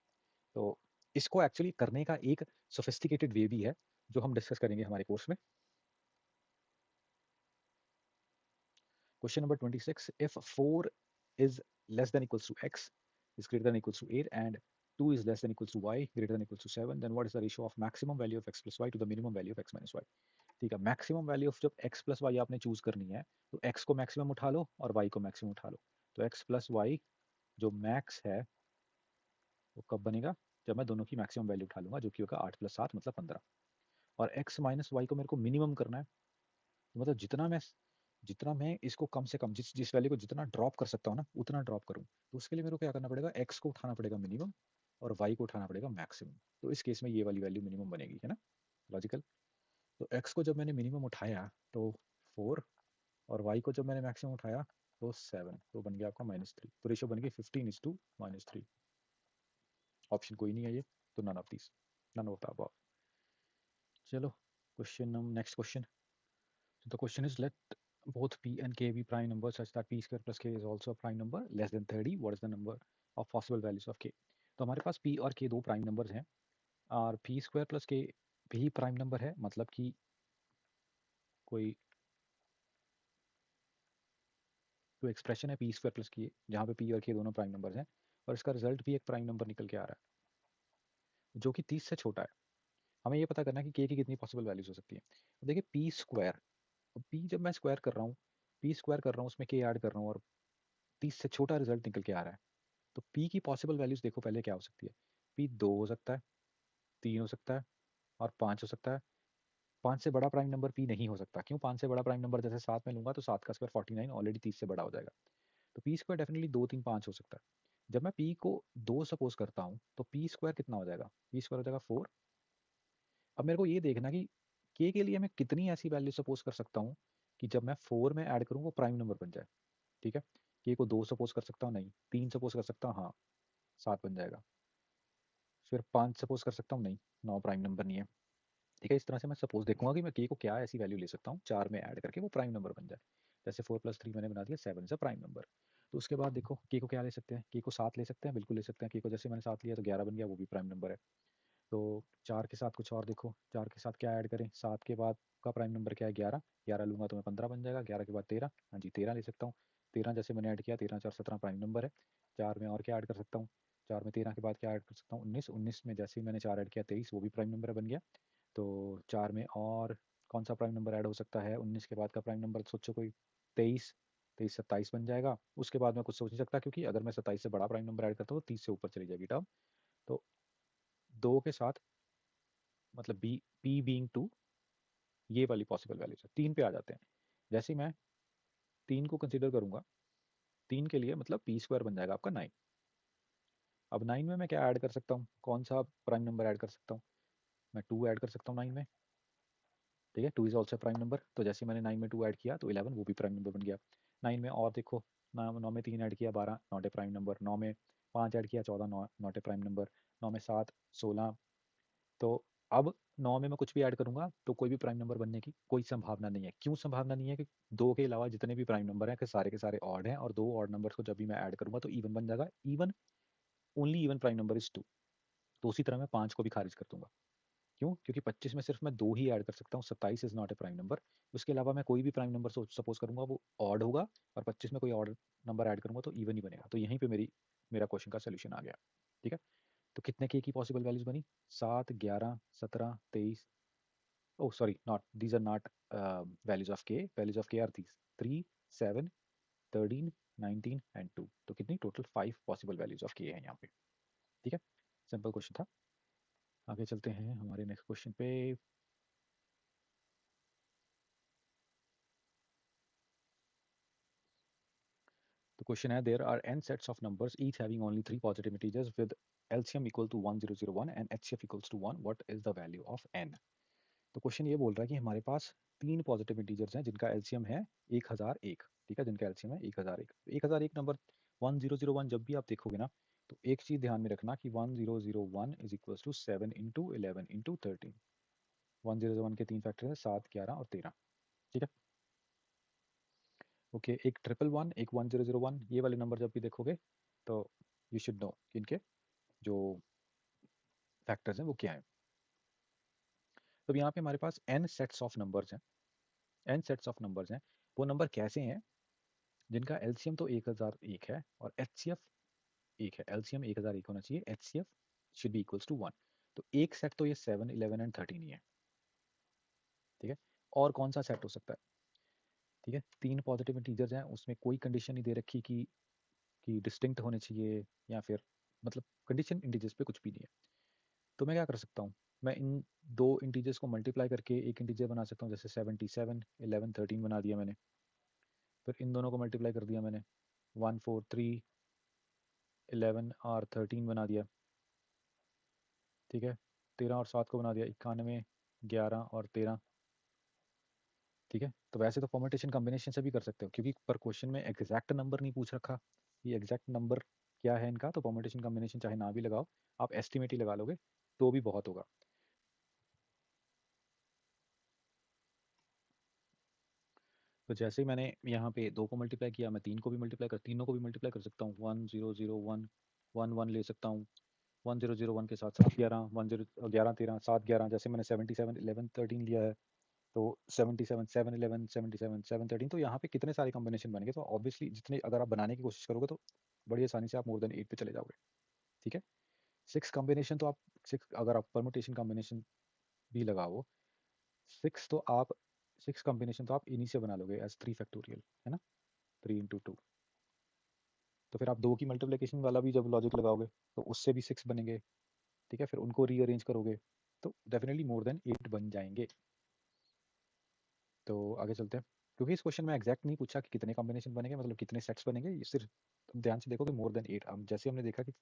तो इसको एक्चुअली करने का एक सोफिस्टिकेटेड वे भी है जो हम डिस्कस करेंगे हमारे कोर्स में। Question number 26, if 4 is less than equals to x is greater than equals to 8 and 2 is less than equals to y greater than equals to 7, then what is the ratio of maximum value of x plus y to the minimum value of x minus y? ठीक है, मैक्सिमम वैल्यू ऑफ जब x प्लस वाई आपने चूज करनी है, तो x को मैक्सिमम उठा लो और y को मैक्सिमम उठा लो। तो x प्लस वाई जो मैक्स है वो कब बनेगा? जब मैं दोनों की मैक्सिमम वैल्यू उठा लूंगा, जो कि होगा 8 प्लस 7 मतलब 15। और x माइनस वाई को मेरे को मिनिमम करना है। तो मतलब जितना मैं इसको कम से कम जिस जिस वैल्यू को जितना ड्रॉप कर सकता हूँ ना, उतना ड्रॉप करूँ। तो उसके लिए मेरे को क्या करना पड़ेगा? x को उठाना पड़ेगा मिनिमम और y को उठाना पड़ेगा मैक्सिमम। तो इस केस में ये वाली वैल्यू मिनिमम बनेगी, है ना? लॉजिकल। तो x को जब मैंने मिनिमम उठाया तो 4, और y को जब मैंने मैक्सिमम उठाया तो 7, तो बन गया आपका -3। तो रेशियो बन गई 15:-3। ऑप्शन कोई नहीं है ये, तो none of this, none of the above. चलो question, next question. So the question is, let both p and k be prime numbers such that p square plus k is also a prime number less than 30. What is the number of possible values of k? तो हमारे पास p और k दो प्राइम नंबर्स हैं, और p स्क्वायर प्लस k भी प्राइम नंबर है। मतलब कि कोई कोई एक्सप्रेशन है p स्क्वायर प्लस k जहाँ पे p और k दोनों प्राइम नंबर्स हैं, और इसका रिजल्ट भी एक प्राइम नंबर निकल के आ रहा है जो कि 30 से छोटा है। हमें ये पता करना है कि k की कितनी पॉसिबल वैल्यूज हो सकती है। तो देखिए p स्क्वायर, p जब मैं स्क्वायर कर रहा हूँ, p स्क्वायर कर रहा हूँ, उसमें k ऐड कर रहा हूँ, और 30 से छोटा रिजल्ट निकल के आ रहा है। तो P की पॉसिबल वैल्यूज देखो पहले क्या हो सकती है। P 2 हो सकता है, 3 हो सकता है, और 5 हो सकता है। 5 से बड़ा प्राइम नंबर P नहीं हो सकता। क्यों? 5 से बड़ा प्राइम नंबर जैसे 7 में लूंगा तो 7 का स्क्वायर 49 ऑलरेडी 30 से बड़ा हो जाएगा। तो P स्क्वायर डेफिनेटली 2, 3, 5 हो सकता है। जब मैं P को 2 सपोज करता हूँ तो P स्क्वायर कितना हो जाएगा? P स्क्वायर हो जाएगा 4। अब मेरे को ये देखना कि K के लिए मैं कितनी ऐसी वैल्यू सपोज कर सकता हूँ कि जब मैं 4 में ऐड करूँ वो प्राइम नंबर बन जाए। ठीक है, K को 2 सपोज कर सकता हूँ? नहीं। 3 सपोज कर सकता हूँ? हाँ, 7 बन जाएगा। फिर 5 सपोज कर सकता हूँ? नहीं, 9 प्राइम नंबर नहीं है। ठीक है, इस तरह से मैं सपोज देखूंगा कि मैं k को क्या ऐसी वैल्यू ले सकता हूँ 4 में ऐड करके वो प्राइम नंबर बन जाए। जैसे 4 + 3 मैंने बना दिया 7 इज अ प्राइम नंबर। तो उसके बाद देखो k को क्या ले सकते हैं? k को 7 ले सकते हैं, बिल्कुल ले सकते हैं। k को जैसे मैंने 7 लिया तो 11 बन गया, वो भी प्राइम नंबर है। तो 4 के साथ कुछ और देखो, 4 के साथ क्या ऐड करें? 7 के बाद का प्राइम नंबर क्या है? 11। 11 लूंगा तो मैं 15 बन जाएगा। 11 के बाद 13, हाँ जी 13 ले सकता हूँ। 13 जैसे मैंने ऐड किया, 13 4 17 प्राइम नंबर है। 4 में और क्या ऐड कर सकता हूँ? 4 में 13 के बाद क्या ऐड कर सकता हूँ? 19। 19 में जैसे ही मैंने 4 ऐड किया 23, वो भी प्राइम नंबर बन गया। तो 4 में और कौन सा प्राइम नंबर ऐड हो सकता है? 19 के बाद का प्राइम नंबर सोचो कोई। 23। 23 27 बन जाएगा। उसके बाद मैं कुछ सोच नहीं सकता, क्योंकि अगर मैं 27 से बड़ा प्राइम नंबर ऐड करता हूँ तो 30 से ऊपर चली जाएगी टर्म। तो 2 के साथ मतलब बी पी बीइंग 2, ये वाली पॉसिबल वैल्यूज है। 3 पे आ जाते हैं। जैसे ही मैं 3 को कंसिडर करूंगा, 3 के लिए मतलब पी स्क्वायर बन जाएगा आपका 9। अब 9 में मैं क्या ऐड कर सकता हूँ? कौन सा प्राइम नंबर ऐड कर सकता हूँ? मैं 2 ऐड कर सकता हूँ 9 में। ठीक है, 2 इज ऑल्सो प्राइम नंबर। तो जैसे मैंने 9 में 2 ऐड किया तो 11, वो भी प्राइम नंबर बन गया। 9 में और देखो, 9 में 3 ऐड किया 12, नॉट ए प्राइम नंबर। 9 में 5 ऐड किया 14, नॉट ए प्राइम नंबर। 9 में 7 16। तो अब 9 में मैं कुछ भी ऐड करूंगा तो कोई भी प्राइम नंबर बनने की कोई संभावना नहीं है। क्यों संभावना नहीं है? कि 2 के अलावा जितने भी प्राइम नंबर हैं के सारे ऑड हैं, और 2 ऑड नंबर्स को जब भी मैं ऐड करूंगा तो इवन बन जाएगा। Even, only even prime number is 2। तो उसी तरह मैं 5 को भी खारिज कर दूंगा। क्यों? क्योंकि 25 में सिर्फ मैं 2 ही ऐड कर सकता हूँ। 27 is not a prime number. उसके अलावा मैं कोई भी प्राइम नंबर सपोज करूंगा वो ऑड होगा, और 25 में कोई ऑड नंबर ऐड करूंगा तो इवन ही बनेगा। तो यहीं पे मेरा क्वेश्चन का सोल्यूशन आ गया। ठीक है, तो कितने के की पॉसिबल वैल्यूज बनी? 7 11 17 23। Oh, sorry, not these are not values of k. Values of k are these 3, 7, 13, 19 and 2। तो कितनी total 5 possible values of k है यहाँ पे। ठीक है, सिंपल क्वेश्चन था। आगे चलते हैं हमारे नेक्स्ट क्वेश्चन पे। तो क्वेश्चन है, there are n sets of numbers each having only 3 positive integers with LCM equal to 1001 and HCF equals to 1. What is the value of n? तो क्वेश्चन ये बोल रहा है कि हमारे पास 3 पॉजिटिव इंटीजर्स हैं जिनका एलसीएम है 1001, ठीक है, जिनका एलसीएम है 1001। 1001 नंबर 1001 जब भी आप देखोगे ना, तो एक चीज़ ध्यान में रखना कि 1001 is equals to 7 into 11 into 13। 1001 के 3 फैक्टर हैं, 7, 11 और 13, ठीक है। ओके, एक 111, एक 1001, ये वाले नंबर जब भी देखोगे तो यू शुड नो कि इनके जो फैक्टर्स हैं वो क्या है। तो यहाँ पे हमारे पास n सेट्स ऑफ नंबर्स हैं, n सेट्स ऑफ नंबर्स हैं। वो नंबर कैसे हैं जिनका एलसीएम तो 1001 है और एचसीएफ 1 है। एलसीएम 1001 होना चाहिए, HCF should be equals to 1। तो एक सेट तो ये 7, 11 एंड 13 ही है, ठीक है। और कौन सा सेट हो सकता है, ठीक है। 3 पॉजिटिव इंटीजर्स हैं, उसमें कोई कंडीशन नहीं दे रखी कि डिस्टिंक्ट होने चाहिए या फिर मतलब कंडीशन इंटीजर्स पे कुछ भी नहीं है। तो मैं क्या कर सकता हूँ, मैं इन दो इंटीजर्स को मल्टीप्लाई करके एक इंटीजर बना सकता हूँ, जैसे 77, 11, 13 बना दिया मैंने। फिर इन दोनों को मल्टीप्लाई कर दिया मैंने, 1, 4, 3, 11 और 13 बना दिया, ठीक है। 13 और 7 को बना दिया 91, 11 और 13, ठीक है। तो वैसे तो परम्यूटेशन कॉम्बिनेशन से भी कर सकते हो, क्योंकि पर क्वेश्चन में एग्जैक्ट नंबर नहीं पूछ रखा, ये एग्जैक्ट नंबर क्या है इनका, तो परम्यूटेशन कॉम्बिनेशन चाहे ना भी लगाओ, आप एस्टिमेट ही लगा लोगे तो भी बहुत होगा। तो जैसे ही मैंने यहाँ पे 2 को मल्टीप्लाई किया, मैं 3 को भी मल्टीप्लाई कर, तीनों को भी मल्टीप्लाई कर सकता हूँ। 1001, 11 ले सकता हूँ, 1001 के साथ 7, 11, 11, 13, 7, 11, जैसे मैंने 77, 11, 13 लिया है, तो 77, 7, 11, 77, 7, 13, तो यहाँ पे कितने सारे कॉम्बिनेशन बनेंगे। तो ऑब्वियसली जितने अगर आप बनाने की कोशिश करोगे तो बड़ी आसानी से आप मोर देन 8 पे चले जाओगे, ठीक है। 6 कॉम्बिनेशन तो आप 6 अगर आप परमुटेशन कॉम्बिनेशन भी लगाओ, 6 तो आप 6 कॉम्बिनेशन तो आप इन्हीं से बना लोगे एज 3 फैक्टोरियल, है ना, 3 इंटू 2। तो फिर आप 2 की मल्टीप्लिकेशन वाला भी जब लॉजिक लगाओगे तो उससे भी 6 बनेंगे, ठीक है। फिर उनको रीअरेंज करोगे तो डेफिनेटली मोर देन 8 बन जाएंगे। तो आगे चलते हैं, क्योंकि इस क्वेश्चन में एग्जैक्ट नहीं पूछा कि कितने कॉम्बिनेशन बनेंगे, मतलब कितने सेट्स बनेंगे, ये सिर्फ तुम ध्यान से देखोगे मोर देन 8। अब जैसे हमने देखा कि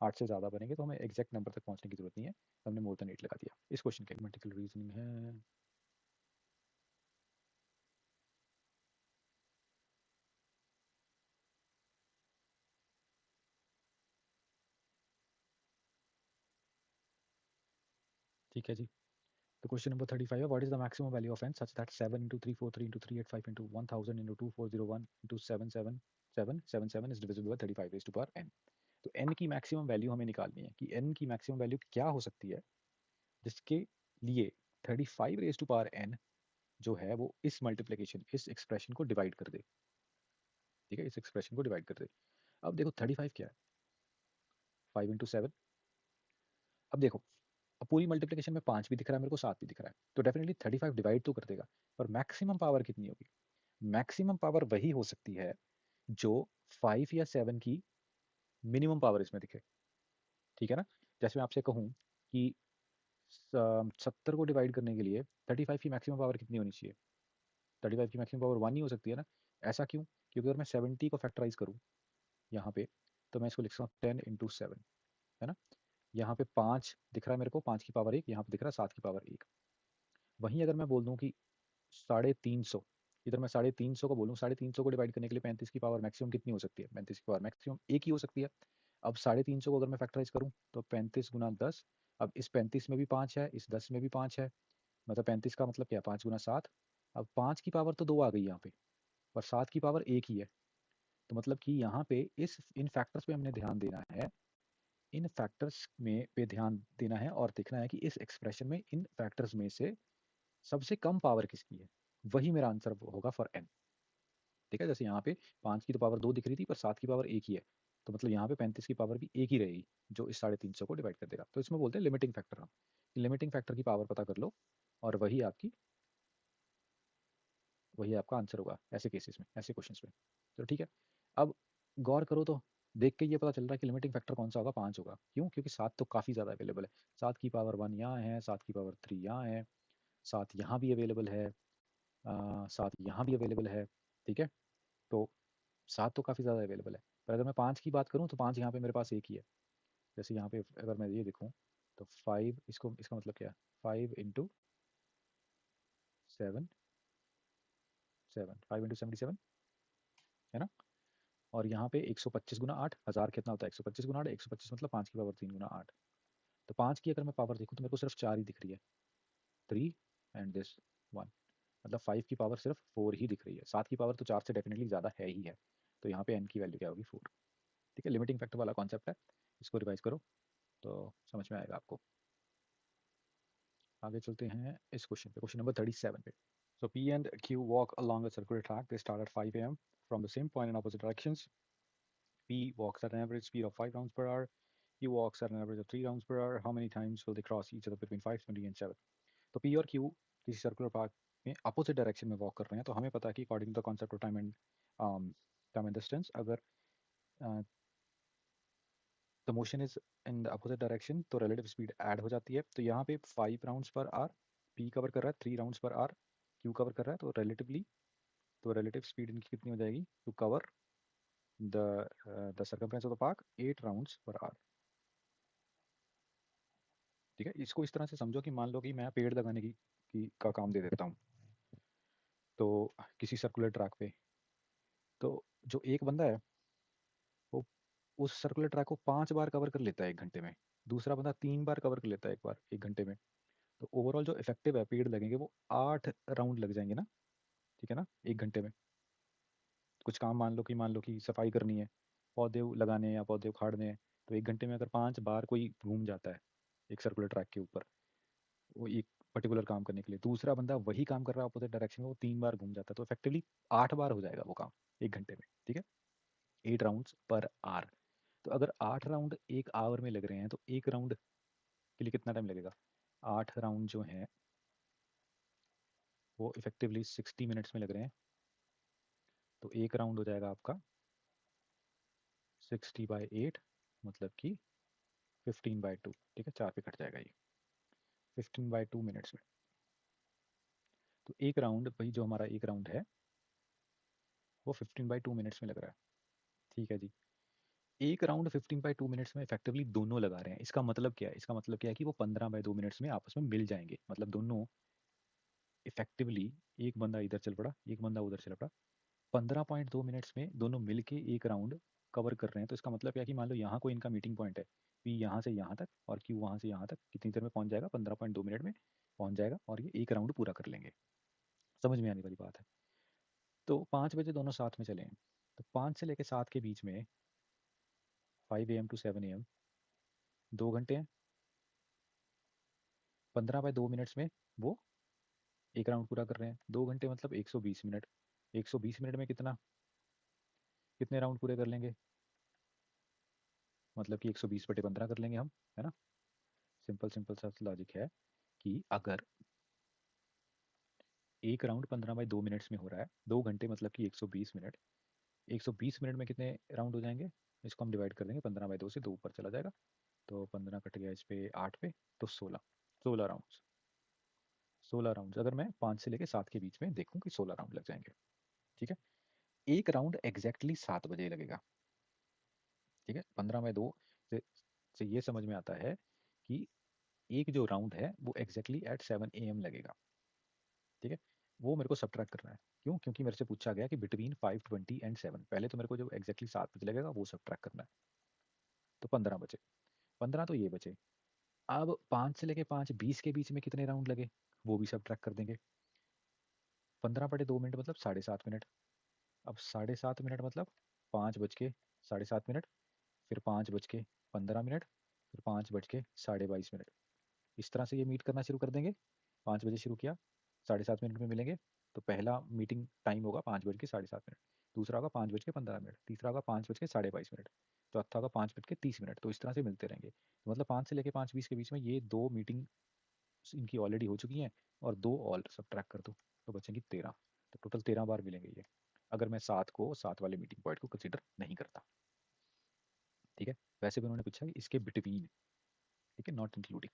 8 से ज़्यादा बनेंगे तो हमें एग्जैक्ट नंबर तक पहुंचने की जरूरत नहीं है, हमने मोर देन 8 लगा दिया। इस क्वेश्चन के मैथमेटिकल रीजनिंग है, ठीक है जी। तो क्वेश्चन नंबर 35 है, what is the maximum value of n such that 7 into 343 into 385 into 1000 into 2401 into 77777 is divisible by 35 raise to power n। तो n की मैक्सिमम वैल्यू हमें निकालनी है कि n की मैक्सिमम वैल्यू क्या हो सकती है जिसके लिए 35 रेज़ टू पावर n जो है वो इस मल्टीप्लिकेशन, इस एक्सप्रेशन को डिवाइड कर दे, ठीक है, इस एक्सप्रेशन को डिवाइड कर दे। अब देखो 35 क्या है, 5 इंटू 7। अब देखो, अब पूरी मल्टीप्लिकेशन में 5 भी दिख रहा है मेरे को, 7 भी दिख रहा है, तो डेफिनेटली 35 डिवाइड तो कर देगा। पर मैक्सिमम पावर कितनी होगी, मैक्सिमम पावर वही हो सकती है जो 5 या 7 की मिनिमम पावर इसमें दिखे, ठीक है ना। जैसे मैं आपसे कहूँ कि 70 को डिवाइड करने के लिए 35 की मैक्सिमम पावर कितनी होनी चाहिए, 35 की मैक्सिमम पावर 1 ही हो सकती है ना। ऐसा क्यों, क्योंकि अगर मैं 70 को फैक्टराइज करूँ यहाँ पे, तो मैं इसको लिख सकता हूँ 10 इंटू 7, है ना। यहाँ पे 5 दिख रहा है मेरे को, 5 की पावर 1, यहाँ पे दिख रहा है 7 की पावर 1। वहीं अगर मैं बोल दूँ कि 350, इधर मैं 350 को बोलूँ, 350 को डिवाइड करने के लिए 35 की पावर मैक्सिमम कितनी हो सकती है, 35 की पावर मैक्सिमम 1 ही हो सकती है। अब 350 को अगर मैं फैक्टराइज करूँ तो 35 गुना 10, अब इस 35 में भी 5 है, इस 10 में भी 5 है, मतलब 35 का मतलब क्या है, 5 गुना 7। अब 5 की पावर तो 2 आ गई यहाँ पे, और 7 की पावर 1 ही है। तो मतलब कि यहाँ पे इस इन फैक्टर्स पे हमने ध्यान देना है, इन फैक्टर्स में पे ध्यान देना है और देखना है कि इस एक्सप्रेशन में इन फैक्टर्स में से सबसे कम पावर किसकी है, वही मेरा आंसर होगा फॉर एन, ठीक है। जैसे यहाँ पे 5 की तो पावर 2 दिख रही थी, पर 7 की पावर 1 ही है, तो मतलब यहाँ पे 35 की पावर भी 1 ही रहेगी जो इस 350 को डिवाइड कर देगा। तो इसमें बोलते हैं लिमिटिंग फैक्टर। हम लिमिटिंग फैक्टर की पावर पता कर लो और वही आपका आंसर होगा ऐसे केसेस में, ऐसे क्वेश्चंस में। तो ठीक है, अब गौर करो तो देख के ये पता चल रहा है कि लिमिटिंग फैक्टर कौन सा होगा, 5 होगा। क्यों, क्योंकि 7 तो काफ़ी ज़्यादा अवेलेबल है। 7 की पावर 1 यहाँ है, 7 की पावर 3 यहाँ है, 7 यहाँ भी अवेलेबल है, 7 यहाँ भी अवेलेबल है, ठीक है। तो 7 तो काफ़ी ज़्यादा अवेलेबल है। पर अगर मैं 5 की बात करूँ तो 5 यहाँ पे मेरे पास एक ही है। जैसे यहाँ पे अगर मैं ये देखूँ तो 5, इसको इसका मतलब क्या है, 5 इंटू 7 7 5 इंटू 77 है ना। और यहाँ पे 125 गुना 8, 1000 कितना होता है 125 गुना 8, 125 मतलब 5 की पावर 3 गुना 8। तो 5 की अगर मैं पावर देखूँ तो मेरे को सिर्फ 4 ही दिख रही है, 3 एंड दिस 1, मतलब 5 की पावर सिर्फ 4 ही दिख रही है। 7 की पावर तो 4 से डेफिनेटली ज़्यादा है ही है। तो यहाँ पे n की वैल्यू क्या होगी 4। ठीक है, लिमिटिंग फैक्टर वाला कॉन्सेप्ट है, इसको रिवाइज करो तो समझ में आएगा आपको। आगे चलते हैं इस क्वेश्चन पे, क्वेश्चन नंबर 37 पे। So P and Q walk along a circular track. They start at 5 a.m. from the same point in opposite directions. P walks at an average speed of 5 rounds per hour. Q walks at an average of 3 rounds per hour. How many times will they cross each other between 5:20 and 7? तो P और Q किसी सर्कुलर पाथ में अपोजिट डायरेक्शन में वॉक कर रहे हैं, तो हमें पता है कि according to the concept of time and distance, अगर the motion is in the opposite direction तो रिलेटिव स्पीड ऐड हो जाती है। तो यहाँ पे 5 राउंड्स पर आर P कवर कर रहा है, 3 राउंड्स पर आर Q कवर कर रहा है, तो रिलेटिव स्पीड इनकी कितनी हो जाएगी to cover the circumference of the park 8 rounds पर आर। ठीक है, इसको इस तरह से समझो कि मान लो कि मैं पेड़ लगाने की का काम दे देता हूँ तो किसी सर्कुलर ट्रैक पे, तो जो एक बंदा है वो उस सर्कुलर ट्रैक को 5 बार कवर कर लेता है 1 घंटे में, दूसरा बंदा 3 बार कवर कर लेता है एक बार 1 घंटे में। तो ओवरऑल जो इफेक्टिव है पेड़ लगेंगे वो 8 राउंड लग जाएंगे ना। ठीक है ना, 1 घंटे में। कुछ काम मान लो कि सफाई करनी है, पौधे लगाने हैं या पौधे उखाड़ने हैं, तो 1 घंटे में अगर 5 बार कोई घूम जाता है एक सर्कुलर ट्रैक के ऊपर वो एक पर्टिकुलर काम करने के लिए, दूसरा बंदा वही काम कर रहा है अपोजिट डायरेक्शन में, वो 3 बार घूम जाता है, तो इफेक्टिवली 8 बार हो जाएगा वो काम 1 घंटे में। ठीक है, 8 राउंड्स पर आवर। तो अगर 8 राउंड 1 आवर में लग रहे हैं तो एक राउंड के लिए कितना टाइम लगेगा, 8 राउंड जो हैं वो इफेक्टिवली 60 मिनट्स में लग रहे हैं। तो एक राउंड हो जाएगा आपका 60/8 मतलब कि 15/2। ठीक है, 4 पे कट जाएगा ये 15/2 मिनट्स में। तो एक राउंड भाई जो हमारा एक राउंड है वो 15/2 मिनट्स में लग रहा है। ठीक है जी, एक राउंड 15/2 मिनट्स में इफेक्टिवली दोनों लगा रहे हैं। इसका मतलब क्या है, इसका मतलब क्या है कि वो 15/2 मिनट्स में आपस में मिल जाएंगे, मतलब दोनों इफेक्टिवली, एक बंदा इधर चल पड़ा एक बंदा उधर चल पड़ा, 15.2 मिनट्स में दोनों मिल के एक राउंड कवर कर रहे हैं। तो इसका मतलब क्या है कि मान लो यहाँ कोई इनका मीटिंग पॉइंट है, P यहाँ से यहाँ तक और Q वहाँ से यहाँ तक, कितनी देर में पहुँच जाएगा, 15.2 मिनट में पहुँच जाएगा और ये एक राउंड पूरा कर लेंगे। समझ में आने वाली बात है। तो 5 बजे दोनों साथ में चले हैं, तो 5 से लेकर 7 के बीच में 5 AM to 7 AM 2 घंटे हैं। 15/2 मिनट्स में वो एक राउंड पूरा कर रहे हैं, 2 घंटे मतलब 120 मिनट। 120 मिनट में कितने राउंड पूरे कर लेंगे, मतलब कि 120/15 कर लेंगे हम, है ना। सिंपल सिंपल सा लॉजिक है कि अगर एक राउंड 15/2 मिनट्स में हो रहा है, 2 घंटे मतलब कि 120 मिनट, 120 मिनट में कितने राउंड हो जाएंगे, इसको हम डिवाइड कर देंगे 15/2 से, 2 ऊपर चला जाएगा, तो 15 कट गया इस पे 8 पे, तो 16 राउंड। 16 राउंड अगर मैं 5 से लेकर 7 के बीच में देखूं कि 16 राउंड लग जाएंगे। ठीक है, एक राउंड एग्जैक्टली 7 बजे लगेगा। ठीक है, 15/2 से ये समझ में आता है कि एक जो राउंड है वो एग्जैक्टली एट 7 AM लगेगा। ठीक है, वो मेरे को सब्ट्रैक्ट करना है। क्यों, क्योंकि मेरे से पूछा गया कि बिटवीन 5:20 एंड 7, पहले तो मेरे को जो एग्जैक्टली 7 बजे लगेगा वो सब्ट्रैक्ट करना है। तो 15 बचे, 15 तो ये बचे। अब 5 से लेके 5:20 के बीच में कितने राउंड लगे वो भी सब्ट्रैक्ट कर देंगे। 15/2 मिनट मतलब 7.5 मिनट। अब 7.5 मिनट मतलब 5 बज के 7.5 मिनट, फिर 5 बज के 15 मिनट, फिर 5 बज के 22.5 मिनट। इस तरह से ये मीट करना शुरू कर देंगे। 5 बजे शुरू किया, 7.5 मिनट में मिलेंगे। तो पहला मीटिंग टाइम होगा 5 बज के 7.5 मिनट, दूसरा होगा 5 बज के 15 मिनट, तीसरा होगा 5 बज के 22.5 मिनट, चौथा होगा 5 बज के 30 मिनट। तो इस तरह से मिलते रहेंगे। तो मतलब 5 से लेके 5:20 के बीच में ये 2 मीटिंग इनकी ऑलरेडी हो चुकी हैं, और 2 और सब ट्रैक कर दो तो बचेंगी 13। तो टोटल 13 बार मिलेंगे ये, अगर मैं 7 वाले मीटिंग पॉइंट को कंसिडर नहीं करता। ठीक है, वैसे भी उन्होंने पूछा कि इसके बिटवीन, ठीक है, नॉट इंक्लूडिंग।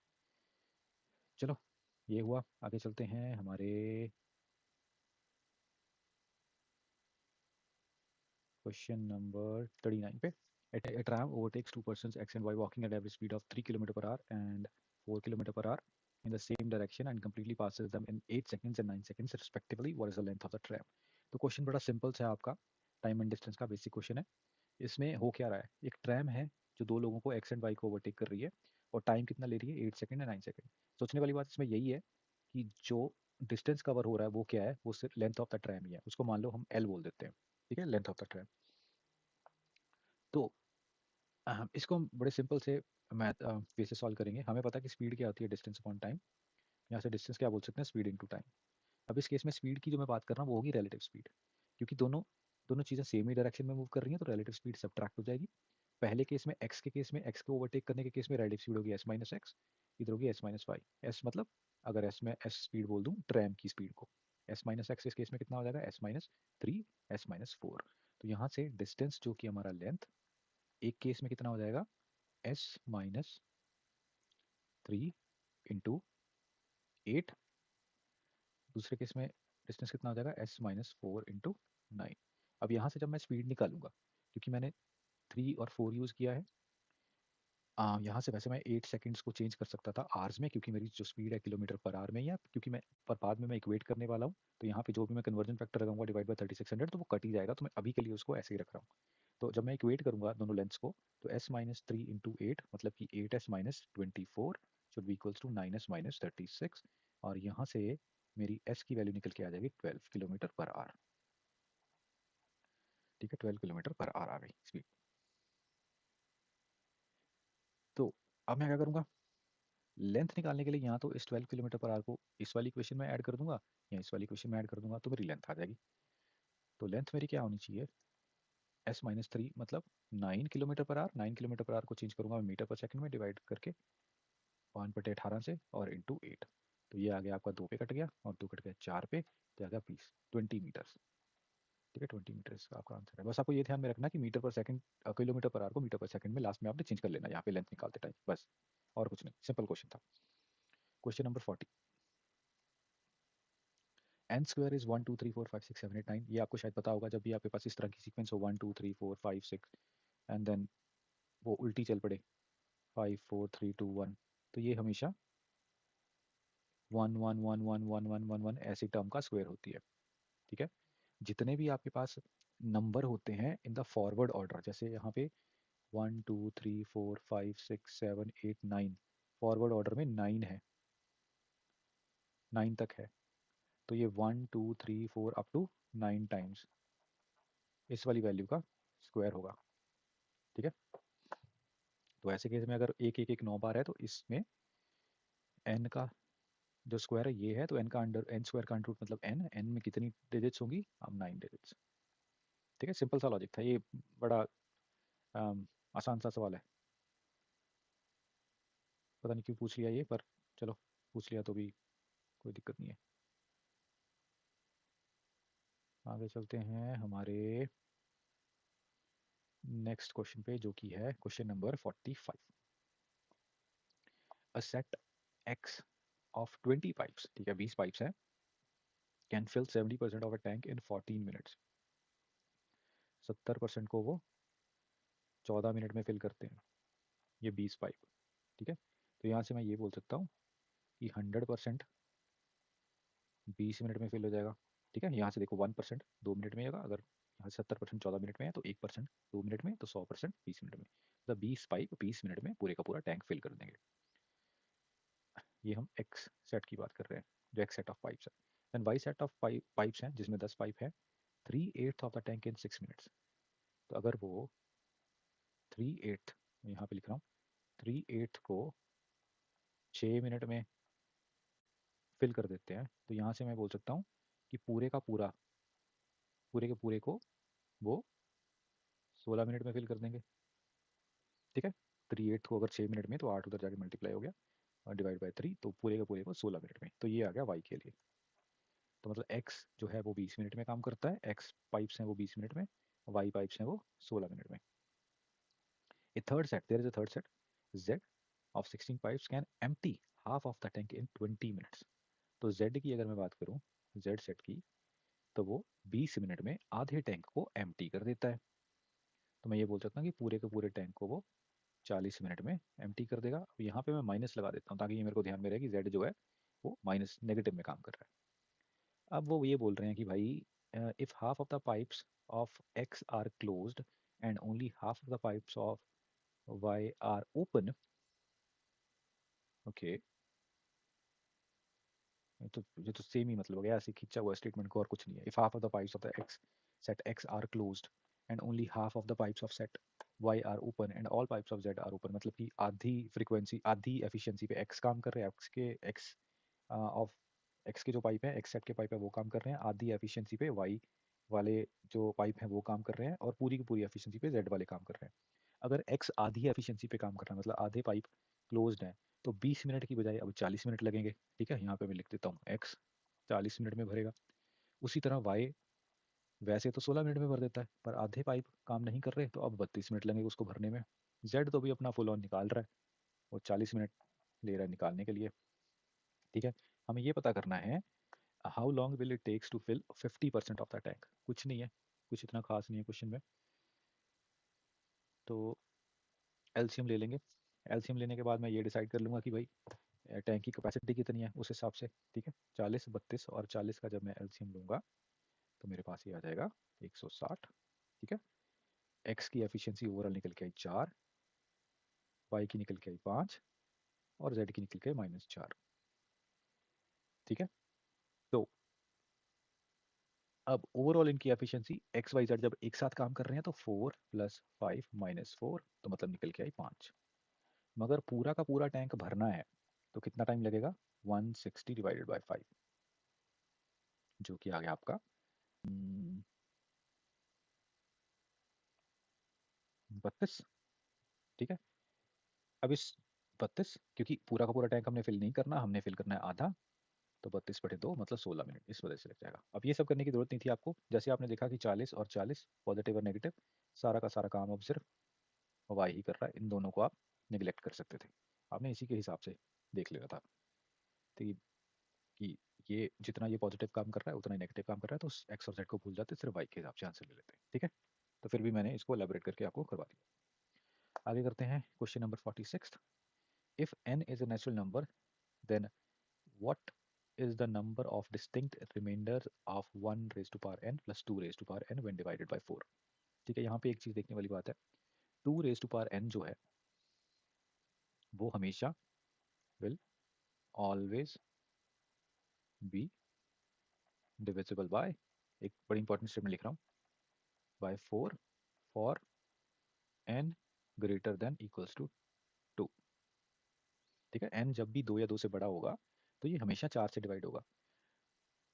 चलो ये हुआ, आगे चलते हैं हमारे क्वेश्चन नंबर 39 पे। A tram overtakes two persons X and Y walking at average speed of 3 km per hour and 4 km per hour. in the same direction and completely passes them in 8 seconds and 9 seconds respectively. What is the length of the tram? तो क्वेश्चन बड़ा सिंपल सा है आपका, टाइम एंड डिस्टेंस का बेसिक क्वेश्चन है। इसमें हो क्या रहा है, एक ट्रैम है जो दो लोगों को एक्स एंड वाई को ओवरटेक कर रही है और टाइम कितना ले रही है, 8 सेकंड या 9 सेकंड। सोचने वाली बात इसमें यही है कि जो डिस्टेंस कवर हो रहा है वो क्या है, वो सिर्फ लेंथ ऑफ द ट्रैम ही है, उसको मान लो हम एल बोल देते हैं, ठीक है, लेंथ ऑफ द ट्रैम। तो इसको हम बड़े सिंपल से मैथ वे से सॉल्व करेंगे। हमें पता है कि स्पीड क्या होती है, डिस्टेंस अपॉन टाइम। यहाँ से डिस्टेंस क्या बोल सकते हैं, स्पीड इनटू टाइम। अब इस केस में स्पीड की जो मैं बात कर रहा हूँ वो होगी रिलेटिव स्पीड, क्योंकि दोनों दोनों चीज़ें सेम ही डायरेक्शन में मूव कर रही हैं, तो रिलेटिव स्पीड सब्ट्रैक्ट हो जाएगी। पहले केस में एक्स के केस में, एक्स को ओवरटेक करने के केस में रिलेटिव स्पीड होगी एस माइनस एक्स, इधर होगी एस माइनस वाई। एस मतलब अगर एस में एस स्पीड बोल दूँ ट्रैम की स्पीड को, एस माइनस एक्स इस केस में कितना हो जाएगा, एस माइनस 3 एस माइनस 4। तो यहाँ से डिस्टेंस जो कि हमारा लेंथ, एक केस में कितना हो जाएगा, एस माइनस 3 इंटू 8, दूसरे केस में डिस्टेंस कितना हो जाएगा, एस माइनस 4 इंटू 9। अब यहाँ से जब मैं स्पीड निकालूंगा, क्योंकि मैंने 3 और 4 यूज़ किया है, यहाँ से वैसे मैं 8 सेकंड्स को चेंज कर सकता था आवर्स में, क्योंकि मेरी जो स्पीड है किलोमीटर पर आवर में ही है, क्योंकि मैं पर बाद में मैं इक्वेट करने वाला हूँ, तो यहाँ पे जो भी मैं कन्वर्जन फैक्टर लगाऊंगा डिवाइड बाय 3600 तो वो कट ही जाएगा, तो मैं अभी के लिए उसको ऐसे ही रख रहा हूँ। तो जब मैं इक्वेट करूंगा दोनों लेंथ्स को, तो एस माइनस 3 इंटू 8 मतलब कि 8s minus 24 should be equals to 9s minus 36, और यहाँ से मेरी एस की वैल्यू निकल के आ जाएगी 12 किलोमीटर पर आवर। ठीक है, 12 किलोमीटर पर आवर आ गई स्पीड। तो अब मैं क्या करूँगा, लेंथ निकालने के लिए यहाँ तो इस 12 किलोमीटर पर आवर को इस वाली इक्वेशन में ऐड कर दूंगा, या इस वाली इक्वेशन में ऐड कर दूंगा, तो मेरी लेंथ आ जाएगी। तो लेंथ मेरी क्या होनी चाहिए, एस माइनस 3 मतलब 9 kilometre per hour, 9 kilometre per hour को चेंज करूंगा मैं मीटर पर सेकंड में डिवाइड करके 5/18 से और इंटू 8। तो ये आ गया आपका 2 पे कट गया और 2 कट गया 4 पे, तो आ गया 20 मीटर्स। ठीक है, 20 मीटर्स का आपका आंसर है। बस आपको ये ध्यान में रखना कि मीटर पर सेकंड, किलोमीटर पर आवर को मीटर पर सेकंड में लास्ट में आपने चेंज कर लेना यहाँ पे लेंथ निकालते टाइम, बस और कुछ नहीं, सिंपल क्वेश्चन था। Question number 40, n square is 1 2 3 4 5 6 7 8 9। ये आपको शायद पता होगा, जब भी आपके पास इस तरह की सीक्वेंस हो 1 2 3 4 5 6 एंड देन वो उल्टी चल पड़े 5 4 3 2 1, तो ये हमेशा 1 1 1 1 1 1 1 1 ऐसी टर्म का स्क्वायर होती है। ठीक है, जितने भी आपके पास नंबर होते हैं इन द फॉरवर्ड ऑर्डर, जैसे यहाँ पे 1 2 3 4 5 6 7 8 9, फॉरवर्ड ऑर्डर में 9 है, 9 तक है, तो ये 1 2 3 4 अप टू 9 टाइम्स इस वाली वैल्यू का स्क्वायर होगा। ठीक है, तो ऐसे केस में अगर 1 1 1 9 बार है, तो इसमें n का जो स्क्वायर है ये है, तो n का अंडर n स्क्वायर का अंडर रूट मतलब n में कितनी डिजिट्स होंगी, अब 9 डिजिट्स। ठीक है, सिंपल सा लॉजिक था ये, बड़ा आसान सा सवाल है, पता नहीं क्यों पूछ लिया ये, पर चलो पूछ लिया तो भी कोई दिक्कत नहीं है। आगे चलते हैं हमारे नेक्स्ट क्वेश्चन पे, जो कि है question number 45। A set x of 20 pipes, ठीक है 20 पाइप्स हैं, can fill 70% of a tank in 14 minutes. 70% को वो 14 मिनट में फिल करते हैं, ये 20 पाइप। ठीक है, तो यहाँ से मैं ये बोल सकता हूँ कि 100% 20 मिनट में फिल हो जाएगा। ठीक है, यहाँ से देखो 1% 2 मिनट में होगा, अगर यहाँ 70% 14 मिनट में है, तो 1% 2 मिनट में, तो 100% 20 मिनट में, मतलब 20 पाइप 20 मिनट में पूरे का पूरा टैंक फिल कर देंगे। ये हम एक्स सेट की बात कर रहे हैं, जो एक्स सेट ऑफ पाइप्स है। Then y set of pipes हैं जिसमें 10 पाइप है, 3/8 of the tank in 6 minutes. तो अगर वो 3/8, यहाँ पे लिख रहा हूँ, 3/8 को 6 मिनट में फिल कर देते हैं, तो यहाँ से मैं बोल सकता हूँ कि पूरे का पूरा, पूरे के पूरे को वो 16 मिनट में फिल कर देंगे। ठीक है, 3/8 को अगर 6 मिनट में, तो 8 उधर जाके मल्टीप्लाई हो गया और डिवाइड बाई 3, तो पूरे के पूरे को 16 मिनट में, तो ये आ गया वाई के लिए। तो मतलब एक्स जो है वो 20 मिनट में काम करता है, एक्स पाइप्स हैं वो 20 मिनट में, वाई पाइप्स हैं वो 16 मिनट में। A third set, there is a third set, Z of 16 pipes can empty half of the tank in 20 minutes. तो Z की अगर मैं बात करूं, Z सेट की, तो वो 20 मिनट में आधे टैंक को एम्प्टी कर देता है। तो मैं ये बोल सकता हूँ कि पूरे के पूरे टैंक को वो 40 मिनट में एम्प्टी कर देगा। अब यहाँ पे मैं माइनस लगा देता हूँ ताकि ये मेरे को ध्यान में रहे कि जेड जो है वो माइनस नेगेटिव में काम कर रहा है। अब वो ये बोल रहे हैं कि भाई if half of the pipes of x are closed and only half of the pipes of y are open. Okay, ये तो सेम ही मतलब हो गया, ऐसे खींचा हुआ स्टेटमेंट को और कुछ नहीं है। If half of the pipes of the x set x are closed and only half of the pipes of set y are open and all pipes of z are open, मतलब कि आधी फ्रीक्वेंसी आधी एफिशिएंसी पे एक्स काम कर रहे हैं, एक्स के एक्स ऑफ एक्स के जो पाइप है, एक्स सेट के पाइप है वो काम कर रहे हैं, आधी एफिशिएंसी पे वाई वाले जो पाइप हैं वो काम कर रहे हैं, और पूरी की पूरी एफिशिएंसी पे जेड वाले काम कर रहे हैं। अगर एक्स आधी एफिशिएंसी पे काम कर रहा है मतलब आधे पाइप क्लोज्ड हैं, तो 20 मिनट की बजाय अब 40 मिनट लगेंगे। ठीक है, यहाँ पे मैं लिख देता हूँ एक्स 40 मिनट में भरेगा। उसी तरह वाई वैसे तो 16 मिनट में भर देता है, पर आधे पाइप काम नहीं कर रहे तो अब 32 मिनट लगेंगे उसको भरने में। जेड तो भी अपना फुल ऑन निकाल रहा है, वो 40 मिनट ले रहा है निकालने के लिए। ठीक है, हमें ये पता करना है how long will it takes to fill 50% of the tank. कुछ नहीं है, कुछ इतना खास नहीं है क्वेश्चन में, तो एलसीएम ले लेंगे। एलसीएम लेने के बाद मैं ये डिसाइड कर लूँगा कि भाई टैंक की कैपेसिटी कितनी है उस हिसाब से। ठीक है, 40 32 और 40 का जब मैं एलसीएम लूँगा तो मेरे पास ये आ जाएगा 160। ठीक है, एक्स की एफिशिएंसी ओवरऑल निकल के आई 4, वाई की निकल के आई 5 और जेड की निकल के आई -4। ठीक है, तो अब ओवरऑल इनकी एफिशिएंसी एक्स वाई जेड जब एक साथ काम कर रहे हैं तो 4 + 5 - 4, तो मतलब निकल के आई 5। मगर पूरा का पूरा टैंक भरना है तो कितना टाइम लगेगा, 160 डिवाइडेड बाय 5, जो कि आ गया आपका 32। ठीक है, अब इस 32, क्योंकि पूरा का पूरा टैंक हमने फिल नहीं करना, हमने फिल करना है आधा, तो 32/2 मतलब 16 मिनट, इस वजह से लग जाएगा। अब ये सब करने की जरूरत नहीं थी आपको, जैसे आपने देखा कि 40 और 40 पॉजिटिव और नेगेटिव, सारा का सारा काम अब सिर्फ वाई ही कर रहा है, इन दोनों को आप निगलेक्ट कर सकते थे। आपने इसी के हिसाब से देख लिया था कि कि ये जितना ये पॉजिटिव काम कर रहा है उतना ही नेगेटिव काम कर रहा है, तो एक्स और जेड को भूल जाते, सिर्फ वाई के हिसाब से आंसर ले लेते हैं। ठीक है, तो फिर भी मैंने इसको एलेबरेट करके आपको करवा दिया। आगे करते हैं question number 46। If n is a natural number then what is the number of distinct remainders of 1 raised to power n plus 2 raised to power n when divided by 4। ठीक है, यहाँ पे एक चीज देखने वाली बात है, 2 raised to power n जो है वो हमेशा will always be divisible by, एक बड़ी इंपॉर्टेंट स्टेटमेंट लिख रहा हूँ, by 4 for n greater than equals to 2। ठीक है, n जब भी 2 या 2 से बड़ा होगा तो ये हमेशा 4 से डिवाइड होगा,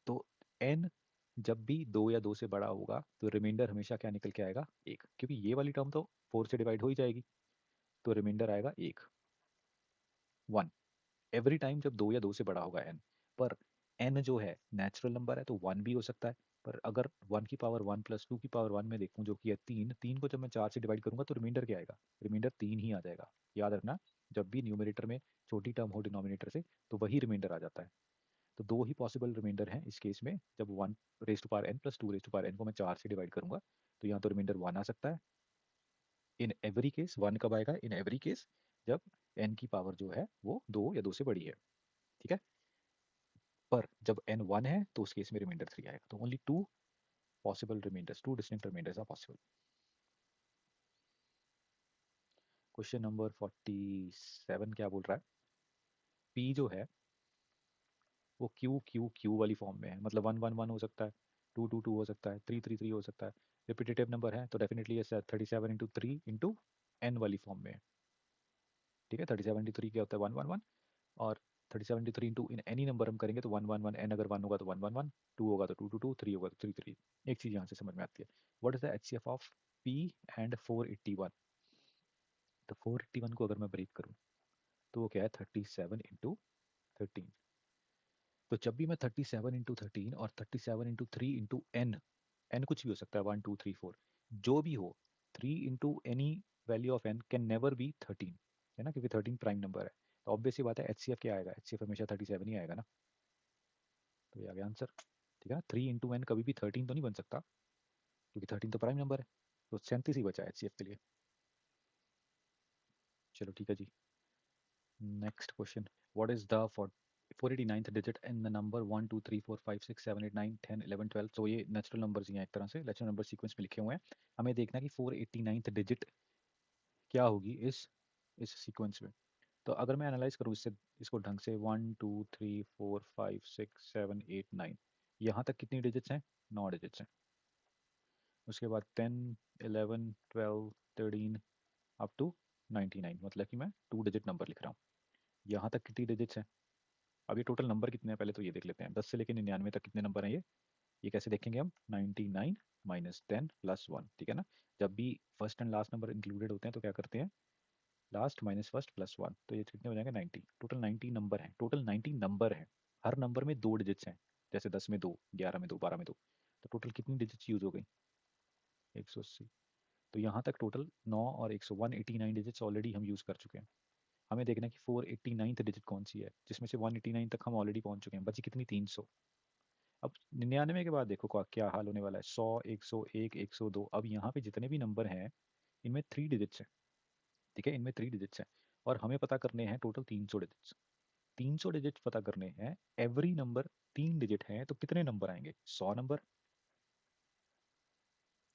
तो n जब भी 2 या 2 से बड़ा होगा तो रिमाइंडर हमेशा क्या निकल के आएगा, 1, क्योंकि ये वाली टर्म तो 4 से डिवाइड हो ही जाएगी, तो रिमाइंडर आएगा 1, 1 एवरी टाइम जब 2 या 2 से बड़ा होगा n। पर n जो है नेचुरल नंबर है तो 1 भी हो सकता है, पर अगर 1 की पावर 1 + 2 की पावर 1 में देखूं जो कि है 3, 3 को जब मैं 4 से डिवाइड करूंगा तो रिमाइंडर क्या आएगा, रिमाइंडर 3 ही आ जाएगा। याद रखना, जब भी न्यूमरेटर में छोटी टर्म हो डिनोमिनेटर से तो वही रिमाइंडर आ जाता है। तो दो ही पॉसिबल रिमाइंडर हैं इस केस में, जब 1 raise to power n + 2 raise to power n को मैं 4 से डिवाइड करूंगा तो यहाँ तो रिमाइंडर 1 आ सकता है। इन एवरी केस 1 कब आएगा, इन एवरी केस जब n की पावर जो है वो 2 या 2 से बड़ी है। ठीक है, पर जब n 1 है तो उस केस में रिमाइंडर 3 आएगा, तो only two possible remainders, two distinct remainders are possible. Question number 47 क्या बोल रहा है, p जो है वो क्यू क्यू क्यू वाली फॉर्म में है, मतलब 1 1 1 हो सकता है, 2 2 2 हो सकता है, 3 3 3 हो सकता है, रिपीटेटिव नंबर है तो डेफिनेटली ये 37 × 3 × n वाली फॉर्म में है। ठीक है, 37 × 3 क्या होता है, 1 1 1, और 37 × 3 इंटू इन एनी नंबर हम करेंगे तो 1 1 1, n अगर 1 होगा तो 1 1 1, 2 होगा तो 2 2 2, 3 होगा तो 3 3। एक चीज़ यहाँ से समझ में आती है, what is the HCF of p and 481। तो 481 को अगर मैं ब्रेक करूँ तो वो क्या है, 37 × 13। तो जब भी मैं 37 × 13 और 37 × 3 × n कुछ भी हो सकता है, 1 2 3 4 जो भी हो, 3 into any value of n can never be 13, है ना, क्योंकि 13 प्राइम नंबर है। तो ऑब्वियस सी बात है एचसीएफ क्या आएगा, एचसीएफ हमेशा 37 ही आएगा ना, तो ये आ गया आंसर। ठीक है ना, 3 × n कभी भी 13 तो नहीं बन सकता, क्योंकि 13 तो प्राइम नंबर है, तो 37 ही बचा एचसीएफ के लिए। चलो ठीक है जी। Next question, what is the 489th digit in the number 1 2 3 4 5 6 7 8 9 10 11 12। तो ये नेचुरल नंबर्स ही हैं, एक तरह से नेचुरल नंबर सीक्वेंस में लिखे हुए हैं। हमें देखना है कि 489th डिजिट क्या होगी इस सीक्वेंस में। तो अगर मैं एनालाइज करूँ इससे, इसको ढंग से, 1 2 3 4 5 6 7 8 9, यहाँ तक कितनी डिजिट्स हैं? 9 डिजिट्स हैं। उसके बाद 10 11 12 13 अप टू 99, मतलब कि मैं 2 डिजिट नंबर लिख रहा हूँ। यहाँ तक कितनी डिजिट्स हैं? अब ये टोटल नंबर कितने हैं पहले तो ये देख लेते हैं। 10 से लेकर 99 तक कितने नंबर हैं ये कैसे देखेंगे हम? 99 माइनस 10 प्लस 1, ठीक है ना। जब भी first and last number included होते हैं तो क्या करते हैं? लास्ट माइनस फर्स्ट प्लस 1, तो ये कितने हो जाएंगे? 90। टोटल 90 नंबर है, टोटल 90 नंबर है। हर नंबर में 2 डिजिट्स हैं, जैसे 10 में 2, 11 में 2, 12 में 2। तो टोटल कितनी डिजिट्स यूज हो गई? 180। तो यहाँ तक टोटल 9 और 100, 189 डिजिट्स ऑलरेडी हम यूज़ कर चुके हैं। हमें देखना है कि 489th डिजिट कौन सी है, जिसमें से 189 तक हम ऑलरेडी पहुंच चुके हैं। बची कितनी? 300। अब 99 के बाद देखो क्या हाल होने वाला है। 100, 101, 102। अब यहाँ पे जितने भी नंबर हैं इनमें 3 डिजिट्स हैं, ठीक है, इनमें 3 डिजिट्स हैं। और हमें पता करने हैं टोटल 300 डिजिट्स। 300 डिजिट पता करने हैं, एवरी नंबर 3 डिजिट है, तो कितने नंबर आएंगे? 100 नंबर,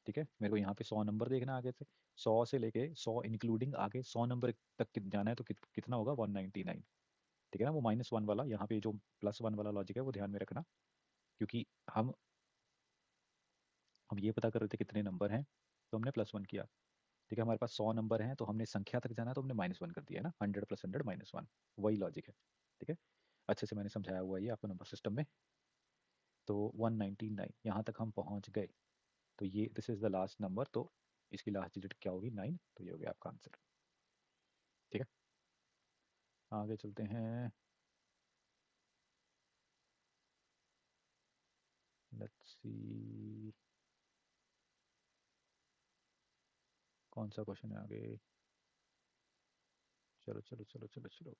ठीक है। मेरे को यहाँ पे 100 नंबर देखना है आगे से, 100 से लेके 100 इंक्लूडिंग आगे 100 नंबर तक जाना है, तो कितना होगा? 199, ठीक है ना। वो -1 वाला, यहाँ पे जो +1 वाला लॉजिक है वो ध्यान में रखना, क्योंकि हम ये पता कर रहे थे कितने नंबर हैं, तो हमने +1 किया, ठीक है। हमारे पास 100 नंबर हैं तो हमने संख्या तक जाना है, तो हमने -1 कर दिया है ना। 100 + 100 -1, वही लॉजिक है, ठीक है। अच्छे से मैंने समझाया हुआ है ये आपको नंबर सिस्टम में। तो 199 यहाँ तक हम पहुँच गए। तो ये this is the last number, तो इसकी लास्ट डिजिट क्या होगी? 9। तो ये हो गया आपका आंसर, ठीक है। आगे चलते हैं। लेट्स सी कौन सा क्वेश्चन है आगे। चलो चलो चलो चलो चलो।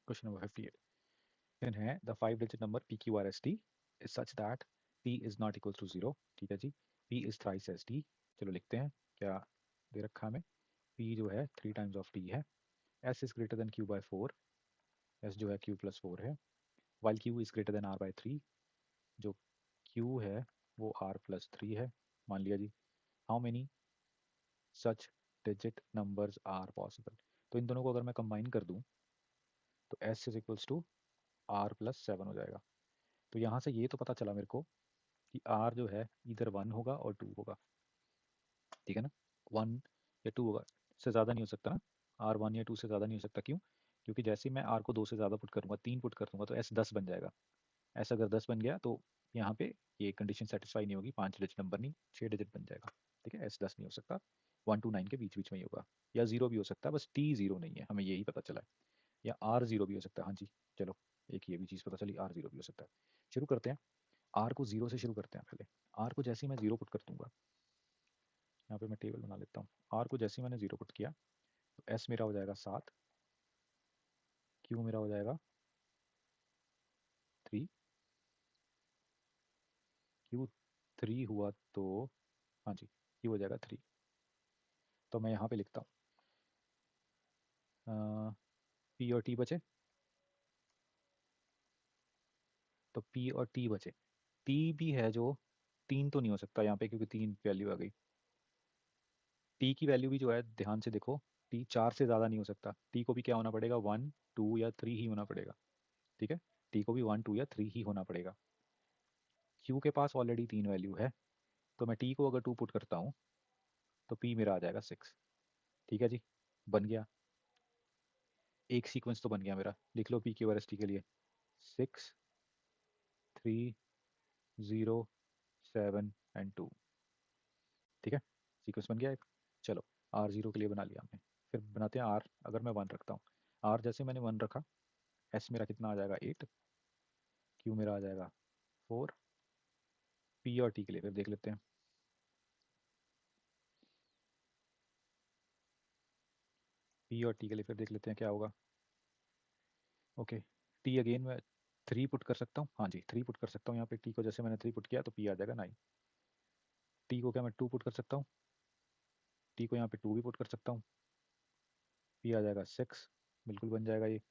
क्वेश्चन नंबर 58 है, the 5 digit number PQRST is such that P is not equal to 0, ठीक है जी। P is thrice SD। चलो लिखते हैं क्या दे रखा हमें। P जो है 3 टाइम्स ऑफ T है। S is greater than Q by 4। S जो है Q प्लस 4 है। While Q is greater than R by 3। जो Q है वो R प्लस 3 है, मान लिया जी। How many such digit numbers are possible. तो इन दोनों को अगर मैं कंबाइन कर दूं तो S is equals to R plus 7 हो जाएगा। तो यहाँ से ये तो पता चला मेरे को कि R जो है इधर 1 होगा और 2 होगा, ठीक है ना। 1 या 2 होगा, इससे ज़्यादा नहीं हो सकता ना। R 1 या 2 से ज़्यादा नहीं हो सकता, क्यों? क्योंकि जैसे ही मैं R को 2 से ज़्यादा पुट करूँगा, 3 पुट कर दूंगा, तो S 10 बन जाएगा। S अगर 10 बन गया तो यहाँ पे ये कंडीशन सेटिस्फाई नहीं होगी, 5 डिजिट नंबर नहीं 6 डिजिट बन जाएगा, ठीक है। S 10 नहीं हो सकता, 1 to 9 के बीच बीच में ही होगा, या 0 भी हो सकता है, बस T 0 नहीं है, हमें यही पता चला है। या R 0 भी हो सकता है, हाँ जी। चलो एक ये भी चीज़ पता चली, R 0 भी हो सकता है। शुरू करते हैं, R को 0 से शुरू करते हैं पहले। R को जैसे ही मैं 0 पुट कर दूंगा, यहाँ पे मैं टेबल बना लेता हूँ। R को जैसे ही मैंने 0 पुट किया तो S मेरा हो जाएगा 7, Q मेरा हो जाएगा 3। Q 3 हुआ तो, हाँ जी, Q हो जाएगा 3। तो मैं यहाँ पे लिखता हूँ P और T बचे, तो P और T बचे। T भी है जो 3 तो नहीं हो सकता यहाँ पे, क्योंकि 3 वैल्यू आ गई। T की वैल्यू भी जो है ध्यान से देखो, T 4 से ज़्यादा नहीं हो सकता। T को भी क्या होना पड़ेगा? 1 2 या 3 ही होना पड़ेगा, ठीक है। T को भी 1 2 या 3 ही होना पड़ेगा। Q के पास ऑलरेडी 3 वैल्यू है, तो मैं T को अगर 2 पुट करता हूँ तो P मेरा आ जाएगा 6, ठीक है जी। बन गया, एक सीक्वेंस तो बन गया मेरा। लिख लो PQRST के लिए, 6 3 0 7 एंड 2, ठीक है। सीक्वेंस बन गया एक। चलो R 0 के लिए बना लिया हमने, फिर बनाते हैं R। अगर मैं 1 रखता हूँ, R जैसे मैंने 1 रखा, S मेरा कितना आ जाएगा? 8, Q मेरा आ जाएगा 4। P और T के लिए फिर देख लेते हैं। पी और टी के लिए फिर देख लेते हैं क्या होगा। ओके, टी अगेन मैं 3 पुट कर सकता हूँ। हाँ जी, 3 पुट कर सकता हूँ यहाँ पे। टी को जैसे मैंने 3 पुट किया तो पी आ जाएगा 9। टी को क्या मैं 2 पुट कर सकता हूँ? टी को यहाँ पे 2 भी पुट कर सकता हूँ, पी आ जाएगा 6। बिल्कुल बन जाएगा ये।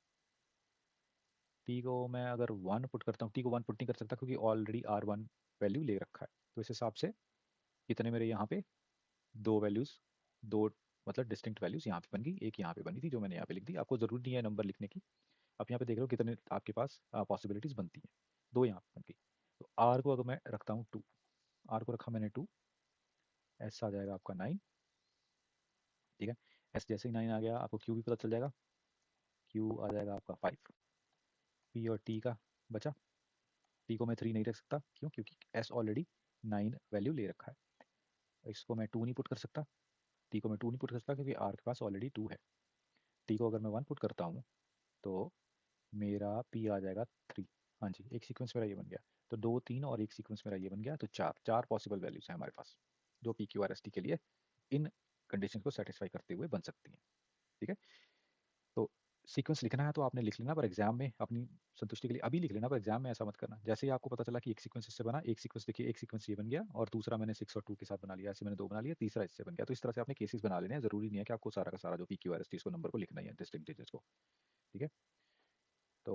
टी को मैं अगर 1 पुट करता हूँ, टी को 1 पुट नहीं कर सकता क्योंकि ऑलरेडी R1 वैल्यू ले रखा है। तो इस हिसाब से कितने मेरे यहाँ पे 2 वैल्यूज़, 2 मतलब डिस्टिंक्ट वैल्यूज़ यहाँ पे बन गई। एक यहाँ पे बनी थी जो मैंने यहाँ पे लिख दी। आपको ज़रूरत नहीं है नंबर लिखने की। आप यहाँ पे देख रहे हो कितने आपके पास पॉसिबिलिटीज़ बनती हैं। 2 यहाँ पे बन गई। तो आर को अगर मैं रखता हूँ 2, आर को रखा मैंने 2, एस आ जाएगा आपका 9। ठीक है, एस जैसे ही 9 आ गया आपको क्यू भी पता चल जाएगा। क्यू आ जाएगा आपका 5। पी और टी का बचा। टी को मैं 3 नहीं रख सकता, क्यों? क्योंकि एस ऑलरेडी 9 वैल्यू ले रखा है। इसको मैं 2 नहीं पुट कर सकता। टी को मैं 2 नहीं पुट कर सकता क्योंकि आर के पास ऑलरेडी 2 है। टी को अगर मैं 1 पुट करता हूँ तो मेरा पी आ जाएगा 3। हाँ जी, एक सीक्वेंस मेरा ये बन गया। तो 2, 3 और एक सीक्वेंस मेरा ये बन गया। तो 4 पॉसिबल वैल्यूज हैं हमारे पास जो P q R S T के लिए इन कंडीशन को सेटिस्फाई करते हुए बन सकती हैं। ठीक है, तो सीक्वेंस लिखना है तो आपने लिख लेना, पर एग्जाम में अपनी संतुष्टि के लिए अभी लिख लेना, पर एग्जाम में ऐसा मत करना। जैसे ही आपको पता चला कि एक सीक्वेंस इससे बना, एक सीक्वेंस देखिए, एक सीक्वेंस ये बन गया और दूसरा मैंने 6 और 2 के साथ बना लिया, ऐसे मैंने 2 बना लिया, तीसरा इससे बन गया। तो इस तरह से आपने केसेस बना लेने हैं। जरूरी नहीं है कि आपको सारा का सारा जो P q R S T इसको नंबर को लिखना ही है, डिस्टिंक्ट डिजिट्स को। ठीक है, तो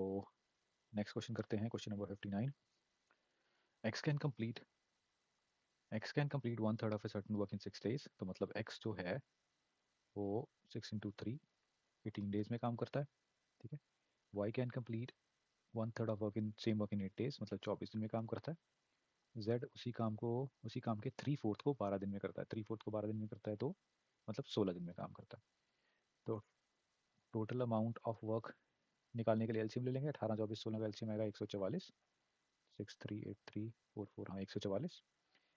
नेक्स्ट क्वेश्चन करते हैं, question number 59। x can complete x can complete 1/3 of a certain work in 6 days. तो मतलब x जो है वो 6 इंटू 3 18 डेज में काम करता है। ठीक है, y can complete 1/3 of work in same work in 8 days, मतलब 24 दिन में काम करता है। z उसी काम के 3/4 को 12 दिन में करता है। 3/4 को 12 दिन में करता है तो मतलब 16 दिन में काम करता है। तो टोटल अमाउंट ऑफ वर्क निकालने के लिए एलसीएम ले लेंगे। 18, 24, 16 का एलसीएम आएगा 144। 638344, हाँ 144।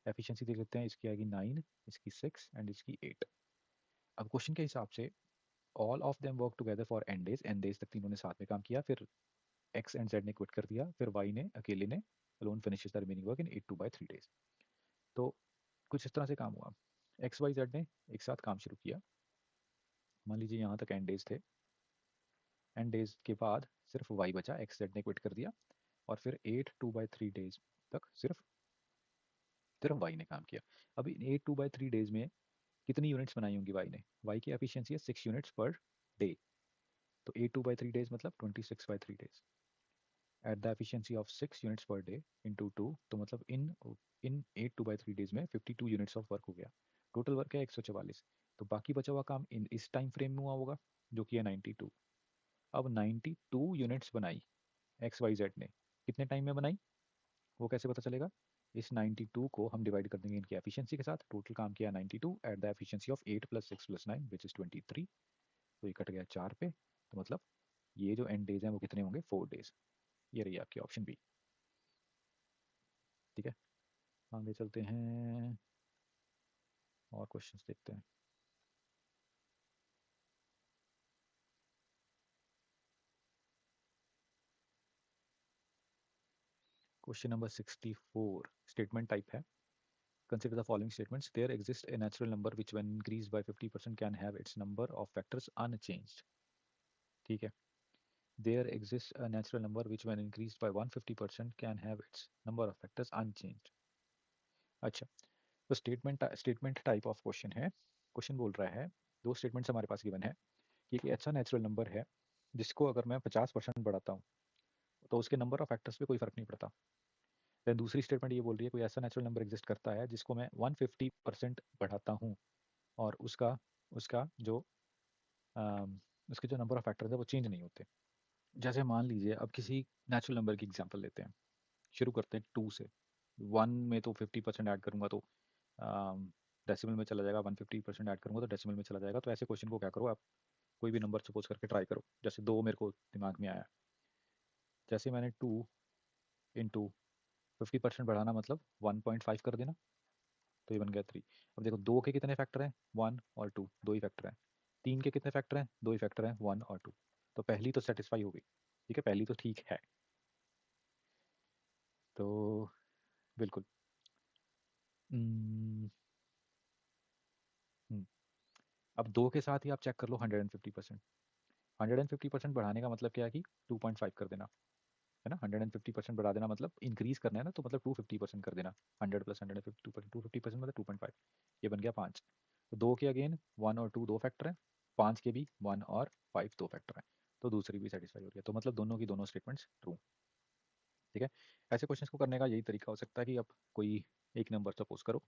एफिशिएंसी देख लेते हैं, इसकी आएगी 9, इसकी 6 एंड इसकी 8। अब क्वेश्चन के हिसाब से all of them work together for n days तक तीनों ने साथ में काम किया, फिर एक्स एंड जेड ने क्विट कर दिया, फिर वाई ने अकेले ने alone finishes the remaining work in 8/2/3 days. तो कुछ इस तरह से काम हुआ। एक्स वाई जेड ने एक साथ काम शुरू किया। मान लीजिए यहाँ तक एंड डेज थे। एंड डेज के बाद सिर्फ वाई बचा, एक्स जेड ने क्विट कर दिया, और फिर 8/2/3 डेज तक सिर्फ वाई ने काम किया। अब इन 8/2/3 डेज में कितनी यूनिट्स बनाई होंगी वाई ने? वाई की एफिशिएंसी है 6 यूनिट्स पर डे। तो 8/2/3 डेज मतलब 26/3 days at the efficiency of 6 units per day into 2। तो मतलब इन 8/2/3 डेज में 52 यूनिट्स ऑफ वर्क हो गया। टोटल वर्क है 144। तो बाकी बचा हुआ काम इन इस टाइम फ्रेम में हुआ होगा जो कि है 92। अब 92 यूनिट्स बनाई एक्स वाई जेड ने, कितने टाइम में बनाई वो कैसे पता चलेगा? इस 92 को हम डिवाइड कर देंगे इनकी एफिशिएंसी के साथ। टोटल काम किया 92 at the efficiency of 8 + 6 + 9 which is 23। तो ये कट गया 4 पे। तो मतलब ये जो एंड डेज हैं वो कितने होंगे? 4 डेज। ये रही आपकी ऑप्शन बी। ठीक है, आगे चलते हैं और क्वेश्चंस देखते हैं। क्वेश्चन नंबर 64 स्टेटमेंट टाइप है। Consider the following statements. There exists a natural number which when increased by 50% can have its number of factors unchanged. ठीक है, there exists a natural number which when increased by 150% can have its number of factors unchanged. अच्छा, तो स्टेटमेंट टाइप ऑफ क्वेश्चन है। क्वेश्चन बोल रहा है, दो स्टेटमेंट्स हमारे पास गिवन है कि एक ऐसा नेचुरल नंबर है जिसको अगर मैं 50% बढ़ाता हूँ तो उसके नंबर ऑफ फैक्टर्स पे कोई फर्क नहीं पड़ता। देन दूसरी स्टेटमेंट ये बोल रही है कोई ऐसा नेचुरल नंबर एग्जिस्ट करता है जिसको मैं 150% बढ़ाता हूँ और उसका उसका जो अम, उसके जो नंबर ऑफ फैक्टर्स है वो चेंज नहीं होते। जैसे मान लीजिए अब किसी नेचुरल नंबर की एग्जांपल लेते हैं। शुरू करते हैं 2 से। 1 में तो 50% ऐड करूंगा तो डेसिमल में चला जाएगा। 150% ऐड करूंगा तो डेसिमल में चला जाएगा। तो ऐसे क्वेश्चन को क्या करो आप, कोई भी नंबर सपोज करके ट्राई करो। जैसे 2 मेरे को दिमाग में आया, जैसे मैंने 2 इंटू 50% बढ़ाना मतलब 1.5 कर देना, तो ये बन गया 3। अब देखो 2 के कितने फैक्टर हैं? 1 और 2, दो ही फैक्टर हैं। 3 के कितने फैक्टर हैं? दो ही फैक्टर हैं, 1 और 2। तो पहली तो सेटिस्फाई हो गई। ठीक है, पहली तो ठीक है। तो बिल्कुल। हम्म, हम्म, अब 2 के साथ ही आप चेक कर लो 150%। 150% बढ़ाने का मतलब क्या है कि 2.5 कर देना, है ना। 150% बढ़ा देना मतलब इंक्रीज करना है ना, तो मतलब 250% कर देना। 100 प्लस 150 250% मतलब 2.5, ये बन गया 5। तो 2 के अगेन 1 और 2 दो फैक्टर हैं, 5 के भी 1 और 5 दो फैक्टर हैं, तो दूसरी भी सेटिस्फाई हो रही है। तो मतलब दोनों की दोनों स्टेटमेंट्स ट्रू। ठीक है, ऐसे क्वेश्चंस को करने का यही तरीका हो सकता है कि अब कोई एक नंबर सपोज करो,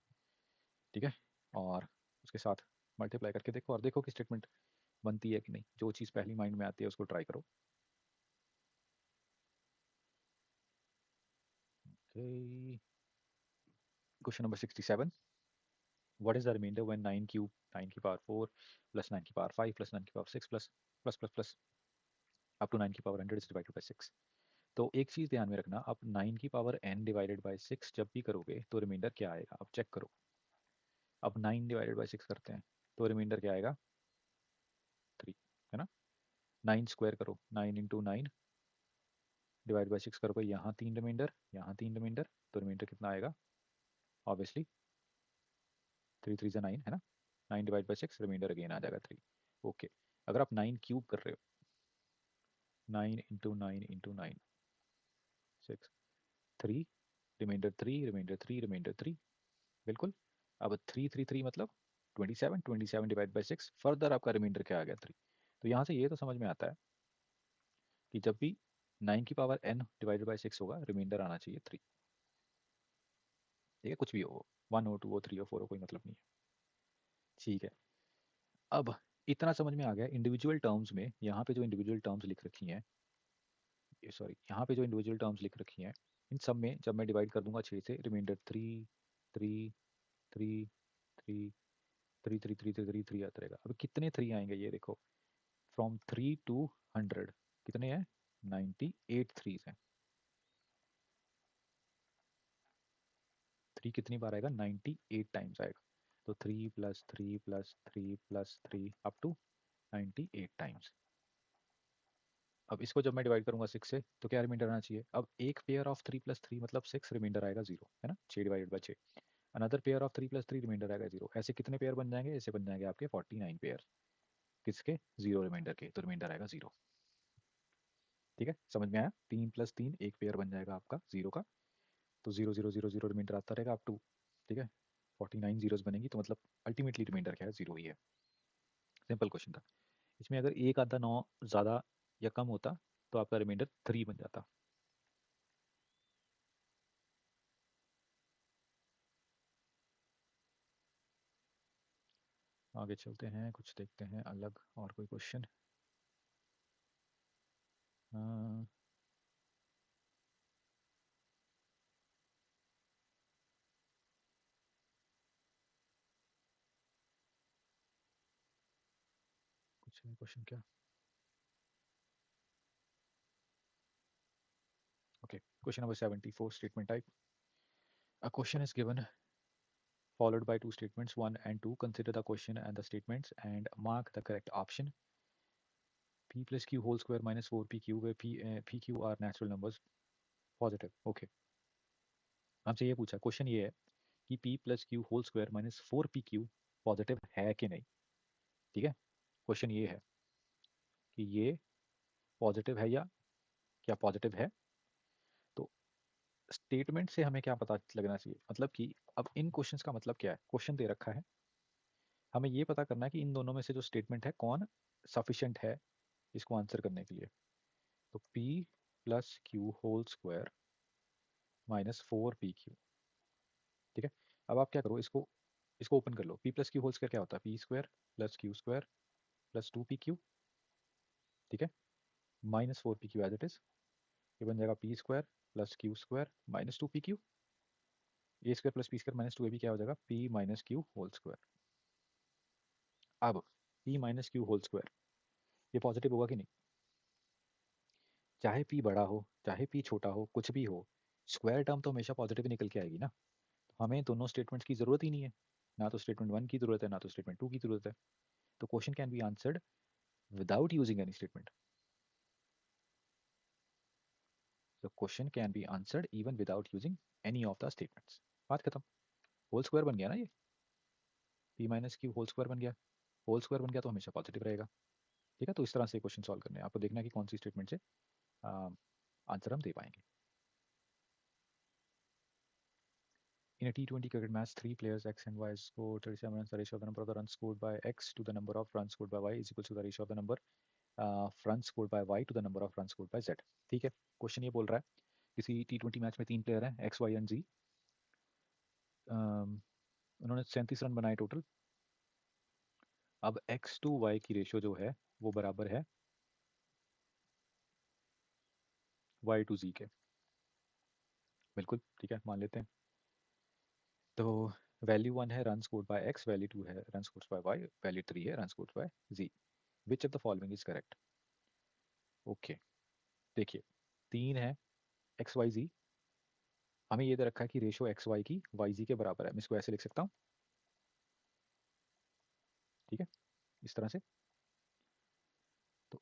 ठीक है, और उसके साथ मल्टीप्लाई करके देखो और देखो कि स्टेटमेंट बनती है कि नहीं। जो चीज़ पहली माइंड में आती है उसको ट्राई करो। Question number 67, what is the remainder when 9 cube 9 की पावर 4 plus 9 की पावर 5 plus 9 की पावर 6 plus up to 9 की पावर 100 is divided by 6। तो एक चीज़ ध्यान में रखना, आप 9 की पावर n डिवाइडेड बाई 6 जब भी करोगे तो रिमाइंडर क्या आएगा, आप चेक करो। अब 9 डिवाइडेड बाई 6 करते हैं तो रिमाइंडर क्या आएगा, 3, है ना। 9 स्क्वायर करो, 9 इंटू 9 डिवाइड बाई 6 करोगे, यहाँ 3 रिमाइंडर, यहाँ 3 रिमाइंडर, तो रिमाइंडर कितना आएगा, ऑब्वियसली 3 3 9, है ना। 9 डिवाइड बाई 6 रिमाइंडर अगेन आ जाएगा 3। ओके, अगर आप 9 क्यूब कर रहे हो, 9 into 9 into 9 6 3 remainder 3 remainder 3 remainder 3, बिल्कुल। अब 3 3 3 मतलब 27, 27 डिवाइड बाई 6, फर्दर आपका रिमाइंडर क्या आ गया, 3। तो यहाँ से ये तो समझ में आता है कि जब भी 9 की पावर n डिवाइडेड बाई 6 होगा, रिमाइंडर आना चाहिए 3। ठीक है, कुछ भी हो, 1 हो, 2 हो, 3 हो, 4 हो, कोई मतलब नहीं है। ठीक है, अब इतना समझ में आ गया। इंडिविजुअल टर्म्स में यहाँ पे जो इंडिविजुअल टर्म्स लिख रखी हैं, सॉरी, यहाँ पे जो इंडिविजुअल टर्म्स लिख रखी हैं, इन सब में जब मैं डिवाइड कर दूंगा 6 से, रिमाइंडर 3 3 3 3 3 3 3 3 3 आता रहेगा। अब कितने 3 आएंगे ये देखो, फ्रॉम 3 टू 100 कितने हैं, 98 थ्रीज हैं। 3 कितनी बार आएगा, 98 टाइम्स आएगा। तो 3 plus 3 plus 3 plus 3 up to 98 times. अब इसको जब मैं डिवाइड करूंगा 6 से तो क्या रिमाइंडर आना चाहिए, अब एक पेयर ऑफ 3 प्लस 3 मतलब 6, रिमाइंडर आएगा 0, है ना। 6 divided by 6, another pair of 3 plus 3 remainder आएगा 0। ऐसे कितने पेयर बन जाएंगे, ऐसे बन जाएंगे आपके 49 पेयर, किसके, 0 रिमाइंडर के, तो रिमाइंडर आएगा 0। ठीक है, समझ में आया। 3 प्लस 3 एक पेयर बन जाएगा आपका 0 का, तो 0 0 0 0 रिमाइंडर आता रहेगा अप टू, ठीक है, 49 जीरोस बनेंगी, तो मतलब अल्टीमेटली रिमाइंडर क्या है, 0 ही है। सिंपल क्वेश्चन था। इसमें अगर एक आधा 9 ज़्यादा या कम होता तो आपका रिमाइंडर 3 बन जाता। आगे चलते हैं, कुछ देखते हैं अलग और कोई क्वेश्चन। कुछ क्वेश्चन क्या, okay. Question number 74, statement type. A question is given followed by two statements 1 and 2. Consider the question and the statements and mark the correct option. P plus q whole square minus 4pq where pq are natural numbers, positive, okay। हमसे ये पूछा, क्वेश्चन ये है कि p plus q whole square minus 4pq positive है कि नहीं। ठीक है, क्वेश्चन ये है कि ये पॉजिटिव है या क्या पॉजिटिव है। तो स्टेटमेंट से हमें क्या पता लगना चाहिए, मतलब कि अब इन क्वेश्चंस का मतलब क्या है, क्वेश्चन दे रखा है, हमें ये पता करना है कि इन दोनों में से जो स्टेटमेंट है कौन सफिशिएंट है इसको आंसर करने के लिए। तो p plus q whole square minus 4pq, ठीक है। अब आप क्या करो, इसको इसको ओपन कर लो। p plus q whole square क्या होता है, p square plus Q square plus 2pq, ठीक है, minus 4pq as it is. ये बन जाएगा P square plus Q square minus 2pq, A square plus P square minus 2ab क्या हो जाएगा, p minus Q whole square. अब p minus Q whole square ये पॉजिटिव होगा कि नहीं, चाहे p बड़ा हो चाहे p छोटा हो, कुछ भी हो, स्क्वायर टर्म तो हमेशा पॉजिटिव निकल के आएगी ना। तो हमें दोनों स्टेटमेंट्स की जरूरत ही नहीं है, ना तो स्टेटमेंट 1 की जरूरत है ना तो स्टेटमेंट 2 की जरूरत है। तो question can be answered without using any statement. The question can be answered even without using any of the statements. बात खत्म, होल स्क्वायर बन गया ना ये, p minus Q whole square बन गया। होल स्क्वायर बन गया तो हमेशा पॉजिटिव रहेगा। ठीक है, तो इस तरह से क्वेश्चन सॉल्व करने हैं, आपको देखना है कि कौन सी स्टेटमेंट से आंसर हम दे पाएंगे। In a T20 cricket match, three players X and Y score 37 runs. The ratio of the number of the runs scored by X to the number of runs scored by Y is equal to the ratio of the number runs scored by Y to the number of runs scored by Z। ठीक है, क्वेश्चन ये बोल रहा है किसी T20 मैच में तीन प्लेयर हैं X, Y एंड Z। उन्होंने 37 रन बनाए टोटल। अब X टू Y की रेशियो जो है वो बराबर है Y टू Z के। बिल्कुल ठीक है, मान लेते हैं। तो वैल्यू 1 है run scored by X, value 2 है run scored by Y, value 3 है run scored by Z। Which of the following is correct? Okay, देखिए तीन है एक्स वाई जी, हमें ये दे रखा है कि रेशियो एक्स वाई की वाई जी के बराबर है। मैं इसको ऐसे लिख सकता हूँ, ठीक है, इस तरह से। तो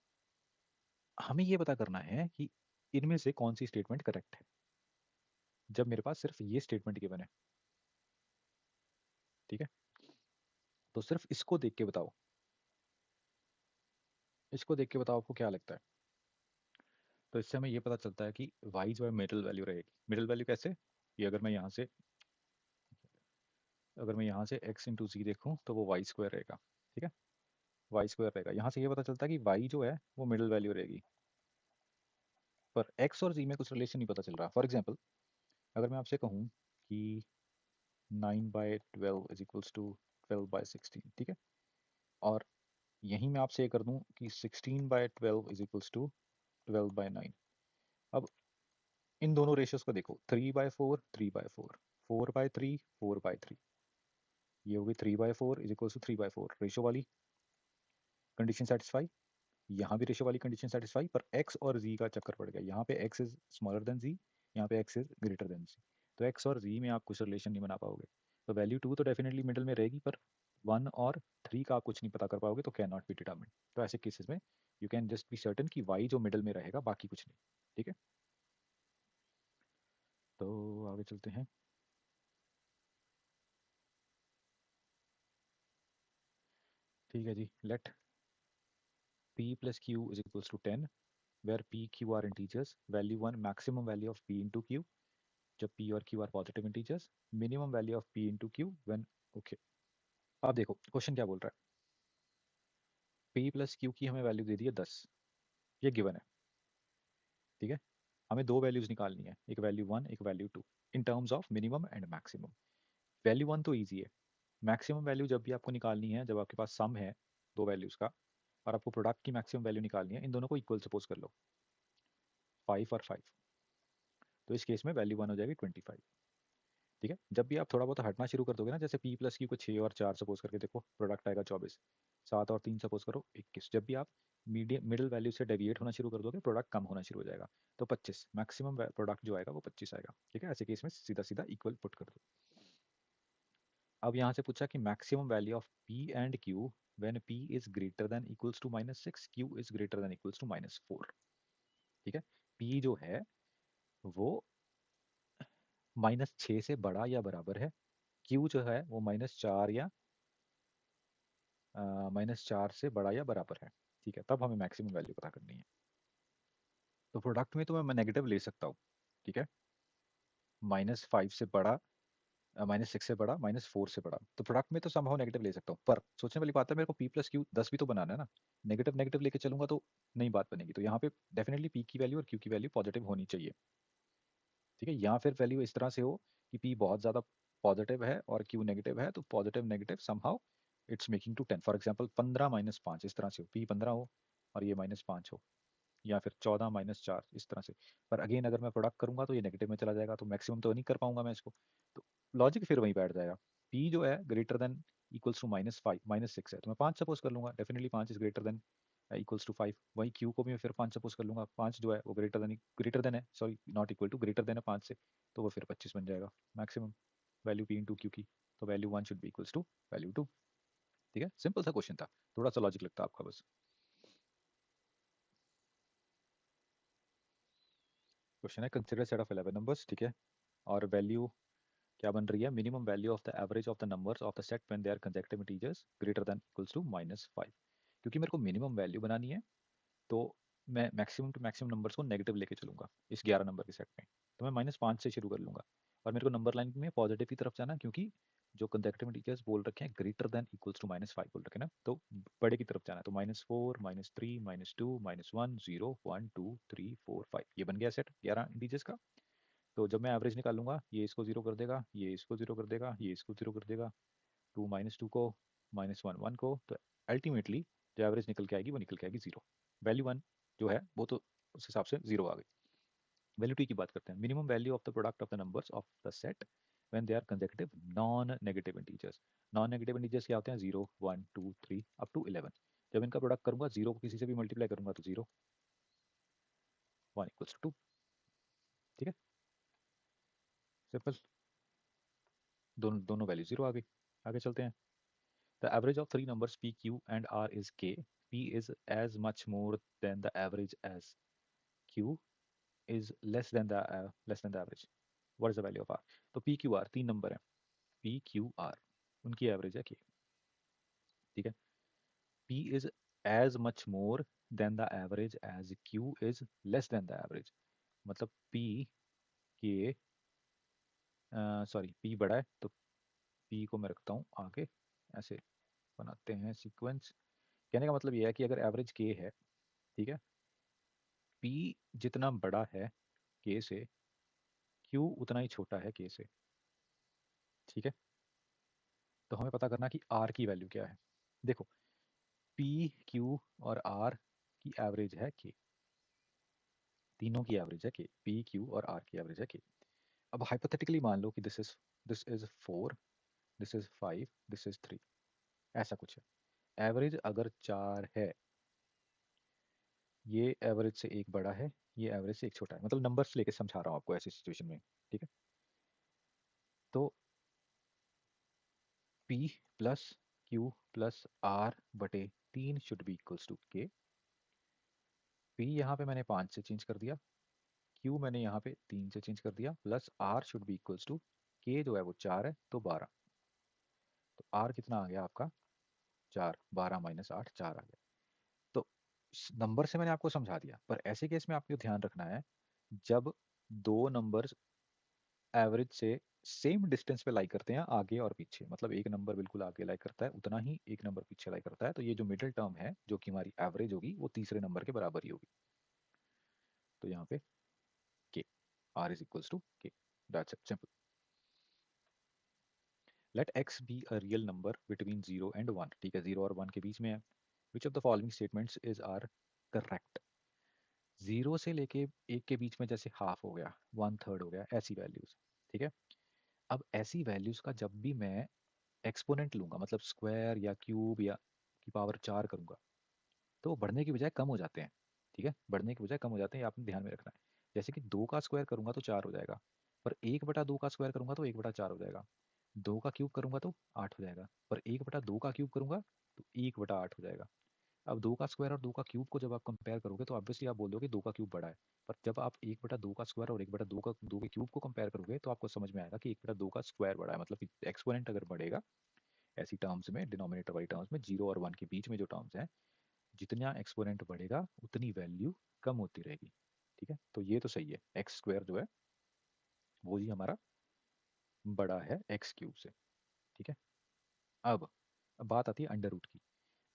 हमें ये पता करना है कि इनमें से कौन सी स्टेटमेंट करेक्ट है, जब मेरे पास सिर्फ ये स्टेटमेंट गिवन है। ठीक है, तो सिर्फ इसको देख के बताओ, इसको देख के बताओ आपको क्या लगता है। तो इससे हमें ये पता चलता है कि वाई जो है मिडिल वैल्यू रहेगी। मिडिल वैल्यू कैसे, कि अगर मैं यहाँ से x इंटू जी देखूँ तो वो वाई स्क्वायर रहेगा। ठीक है, वाई स्क्वायर रहेगा। यहाँ से ये पता चलता है कि वाई जो है वो मिडिल वैल्यू रहेगी, पर x और z में कुछ रिलेशन नहीं पता चल रहा। फॉर एग्जाम्पल, अगर मैं आपसे कहूँ कि 9/12 इज इक्वल्स टू 12/16, ठीक है, और यहीं मैं आपसे ये कर दूं कि 16/12 इज इक्वल्स टू 12/9। अब इन दोनों रेशियोज को देखो, 3/4 3/4, 4/3 4/3, ये होगी 3/4 इज इक्वल्स टू 3/4। रेशियो वाली कंडीशन सेटिस्फाई, यहाँ भी रेशियो वाली कंडीशन सेटिस्फाई, पर x और z का चक्कर पड़ गया। यहाँ पे x is smaller then z, यहाँ पे x is greater then z, तो x और z में आप कुछ रिलेशन नहीं बना पाओगे। तो वैल्यू 2 तो डेफिनेटली मिडिल में रहेगी, पर 1 और 3 का आप कुछ नहीं पता कर पाओगे, तो कैन नॉट बी डिटरमिन्ड। तो ऐसे केसेस में you can just be certain कि y जो मिडिल में रहेगा, बाकी कुछ नहीं। ठीक है, तो आगे चलते हैं। ठीक है जी, late p plus q is equals to 10, where p q are integers। Value 1 maximum value of p into q जब p और q are positive integers, minimum value of p into q when. Okay, अब देखो क्वेश्चन क्या बोल रहा है। p प्लस q की हमें वैल्यू दे दी है 10, ये गिवन है। ठीक है, हमें दो वैल्यूज निकालनी है, एक वैल्यू 1 एक value 2, in terms of minimum and maximum. Value 1 तो ईजी है, मैक्सिमम वैल्यू जब भी आपको निकालनी है, जब आपके पास सम है दो वैल्यूज का और आपको प्रोडक्ट की मैक्सिमम वैल्यू निकालनी है, इन दोनों को इक्वल सपोज कर लो, 5 और 5, तो इस केस में वैल्यू 1 हो जाएगी 25। ठीक है, जब भी आप थोड़ा बहुत हटना शुरू कर दोगे ना, जैसे p प्लस क्यू को 6 और 4 सपोज करके देखो, प्रोडक्ट आएगा 24, 7 और 3 सपोज करो 21। जब भी आप मीडियम मिडिल वैल्यू से डेविएट होना शुरू कर दोगे, प्रोडक्ट कम होना शुरू हो जाएगा, तो 25 मैक्सिमम प्रोडक्ट जो आएगा वो 25 आएगा। ठीक है, ऐसे केस में सीधा सीधा इक्वल पुट कर दो। अब यहाँ से पूछा कि maximum value of p and q when p is greater than equals to -6, q is greater than equals to -4। ठीक है, p जो है वो -6 से बड़ा या बराबर है, q जो है वो -4 या -4 से बड़ा या बराबर है। ठीक है, तब हमें मैक्सिमम वैल्यू पता करनी है। तो प्रोडक्ट में तो मैं नेगेटिव ले सकता हूँ। ठीक है, -5 से बड़ा, -6 से बड़ा, -4 से बड़ा, तो प्रोडक्ट में तो समहाउ नेगेटिव ले सकता हूँ। पर सोचने वाली बात है, मेरे को p प्लस क्यू 10 भी तो बनाना है ना। नेगेटिव नेगेटिव लेके चलूंगा तो नहीं बात बनेगी। तो यहाँ पे डेफिनेटली p की वैल्यू और q की वैल्यू पॉजिटिव होनी चाहिए। ठीक है, या फिर वैल्यू इस तरह से हो कि p बहुत ज़्यादा पॉजिटिव है और q नेगेटिव है, तो positive negative somehow it's making to 10। For example 15 -5 इस तरह से हो, p 15 हो और ये -5 हो, या फिर 14 -4 इस तरह से। पर अगेन अगर मैं प्रोडक्ट करूंगा तो ये नेगेटिव में चला जाएगा, तो मैक्सिमम तो नहीं कर पाऊंगा मैं इसको। तो लॉजिक फिर वहीं बैठ जाएगा। p जो है ग्रेटर देन इक्वल्स टू -5 -6 है, तो मैं 5 सपोज कर लूंगा, definitely 5 is greater than equals to 5। वहीं q को भी मैं फिर 5 सपोज कर लूंगा, 5 जो है वो ग्रेटर देन है, sorry not equal to, greater than है 5 से, तो वो फिर 25 बन जाएगा maximum value p into q की। तो value 1 should be equals to value 2। ठीक है, सिंपल सा क्वेश्चन था, थोड़ा सा लॉजिक लगता है आपका बस। क्वेश्चन है कंसिडर सेट ऑफ 11 नंबर्स। ठीक है, और वैल्यू क्या बन रही है? Minimum value of the average of the numbers of the set when they are consecutive integers greater than equals to -5। क्योंकि मेरे को मिनिमम वैल्यू बनानी है, तो मैं मैक्सिमम टू मैक्सिमम नंबर्स को नेगेटिव लेके चलूंगा इस 11 नंबर के सेट में। तो मैं -5 से शुरू कर लूंगा, और मेरे को नंबर लाइन में पॉजिटिव की तरफ जाना, क्योंकि जो कंसेक्टिव इंटीजर्स बोल रखे हैं ग्रेटर देन इक्वल्स टू -5 बोल रखे हैं ना, तो बड़े की तरफ जाना है। तो -4, -3, -2, -1, 0, 1, 2, 3, 4, 5, ये बन गया सेट 11 इंटीजर्स का। तो जब मैं एवरेज निकालूंगा, ये इसको जीरो कर देगा, ये इसको जीरो कर देगा, ये इसको जीरो कर देगा, 2 -2 को, -1 1 को, तो अल्टीमेटली जो एवरेज निकल के आएगी वो निकल के आएगी 0। वैल्यू 1 जो है वो तो उस हिसाब से 0 आ गई। वैल्यू 2 की बात करते हैं। Minimum value of the product of the numbers of the set when they are consecutive non negative integers. Non negative integers क्या होते हैं? 0, 1, 2, 3 अप टू 11। जब इनका प्रोडक्ट करूंगा, 0 को किसी से भी मल्टीप्लाई करूंगा तो 0, 1 इक्वल्स टू 2। ठीक है, सिंपल। दोनों दोनों वैल्यू 0 आ गई। आगे चलते हैं। The average of three numbers p, q, and r is k. P is as much more than the average as q is less than the average. What is the value of r? तो p, q, r तीन नंबर हैं। p, q, r उनकी एवरेज है k। ठीक है। p is as much more than the average as q is less than the average। मतलब p के सॉरी p बड़ा है, तो p को मैं रखता हूँ आगे। ऐसे बनाते हैं सीक्वेंस। कहने का मतलब ये है कि अगर एवरेज k है, ठीक है, p जितना बड़ा है k से, q उतना ही छोटा है k से। ठीक है। तो हमें पता करना कि r की वैल्यू क्या है। देखो, p, q और r की एवरेज है k। तीनों की एवरेज है k। p, q और r की एवरेज है k। अब हाइपोथेटिकली मान लो कि this is 4, this is 5, this is 3, ऐसा कुछ है। एवरेज अगर 4 है, ये एवरेज से एक बड़ा है, ये एवरेज से एक छोटा है, मतलब नंबर्स लेके समझा रहा हूँ आपको ऐसी सिचुएशन में। ठीक है। तो p plus q plus r बटे 3 should be equals to k। p यहाँ पे मैंने 5 से चेंज कर दिया, q मैंने यहाँ पे 3 से चेंज कर दिया, plus r should be equals to k जो है वो 4 है, तो 12। तो r कितना आ गया आपका? 4, 12 माइनस 8, 4 आ गया। तो नंबर से मैंने आपको समझा दिया, पर ऐसे केस में आपको ध्यान रखना है, जब दो नंबर्स एवरेज से सेम डिस्टेंस पे लाई करते हैं आगे और पीछे, मतलब एक नंबर बिल्कुल आगे लाई करता है उतना ही एक नंबर पीछे लाई करता है, तो ये जो मिडिल टर्म है जो कि हमारी एवरेज होगी वो तीसरे नंबर के बराबर ही होगी। तो यहाँ पे k, r is equals to k, that's it, simple. Let x be a real number between 0 and 1। ठीक है, 0 और 1 के बीच में है। Which of the following statements is are correct? 0 से लेके 1 के बीच में जैसे हाफ हो गया, 1/3 हो गया, ऐसी वैल्यूज। ठीक है। अब ऐसी वैल्यूज का जब भी मैं एक्सपोनेंट लूंगा, मतलब स्क्वायर या क्यूब या की पावर 4 करूंगा, तो वो बढ़ने की बजाय कम हो जाते हैं। ठीक है, बढ़ने की बजाय कम हो जाते हैं, ये आपने ध्यान में रखना है। जैसे कि 2 का स्क्वायर करूंगा तो 4 हो जाएगा, पर 1/2 का स्क्वायर करूंगा तो 1/4 हो जाएगा। 2 का क्यूब करूंगा तो 8 हो जाएगा, पर 1/2 का क्यूब करूंगा तो 1/8 हो जाएगा। अब 2 का स्क्वायर और 2 का क्यूब को जब आप कंपेयर करोगे तो ऑब्वियसली आप बोल दोगे 2 का क्यूब बड़ा है। पर जब आप 1/2 का स्क्वायर और 1/2 का 2 के क्यूब को कंपेयर करोगे तो आपको समझ में आएगा कि 1/2 का स्क्वायर बड़ा है, मतलब कि एक्सपोनेंट अगर बढ़ेगा ऐसी टर्म्स में, डिनोमिनेटर वाली टर्म्स में, 0 और 1 के बीच में जो टर्म्स हैं, जितना एक्सपोनेंट बढ़ेगा उतनी वैल्यू कम होती रहेगी। ठीक है, तो ये तो सही है, एक्स स्क्वायर जो है वो ही हमारा बड़ा है एक्स क्यूब से। ठीक है। अब बात आती है अंडर रूट की।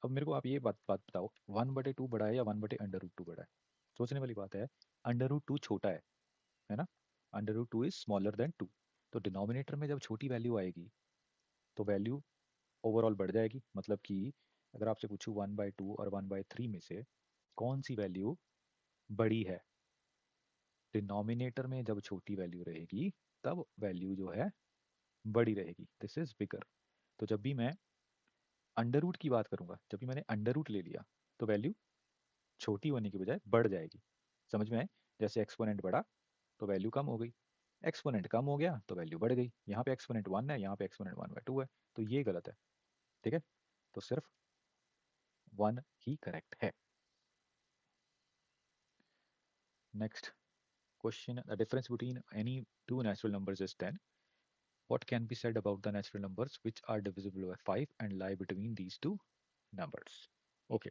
अब मेरे को आप ये बात बताओ, 1/2 बड़ा है या 1/√2 बड़ा है? सोचने वाली बात है। अंडर रूट 2 छोटा है ना। Under root 2 is smaller than 2। तो डिनोमिनेटर में जब छोटी वैल्यू आएगी तो वैल्यू ओवरऑल बढ़ जाएगी। मतलब कि अगर आपसे पूछूं 1/2 और 1/3 में से कौन सी वैल्यू बड़ी है, डिनोमिनेटर में जब छोटी वैल्यू रहेगी तब वैल्यू जो है बड़ी रहेगी, दिस इज बिगर। तो जब भी मैं अंडर रूट की बात करूंगा, जब भी मैंने अंडर रूट ले लिया, तो वैल्यू छोटी होने की बजाय बढ़ जाएगी। समझ में आए? जैसे एक्सपोनेंट बढ़ा तो वैल्यू कम हो गई, एक्सपोनेंट कम हो गया तो वैल्यू बढ़ गई। यहाँ पे एक्सपोनेंट 1 है, यहाँ पे एक्सपोनेंट 1/2 है, तो ये गलत है। ठीक है, तो सिर्फ 1 ही करेक्ट है। Next question, the difference between any two natural numbers is 10। What can be said about the natural numbers which are divisible by 5 and lie between these two numbers? Okay,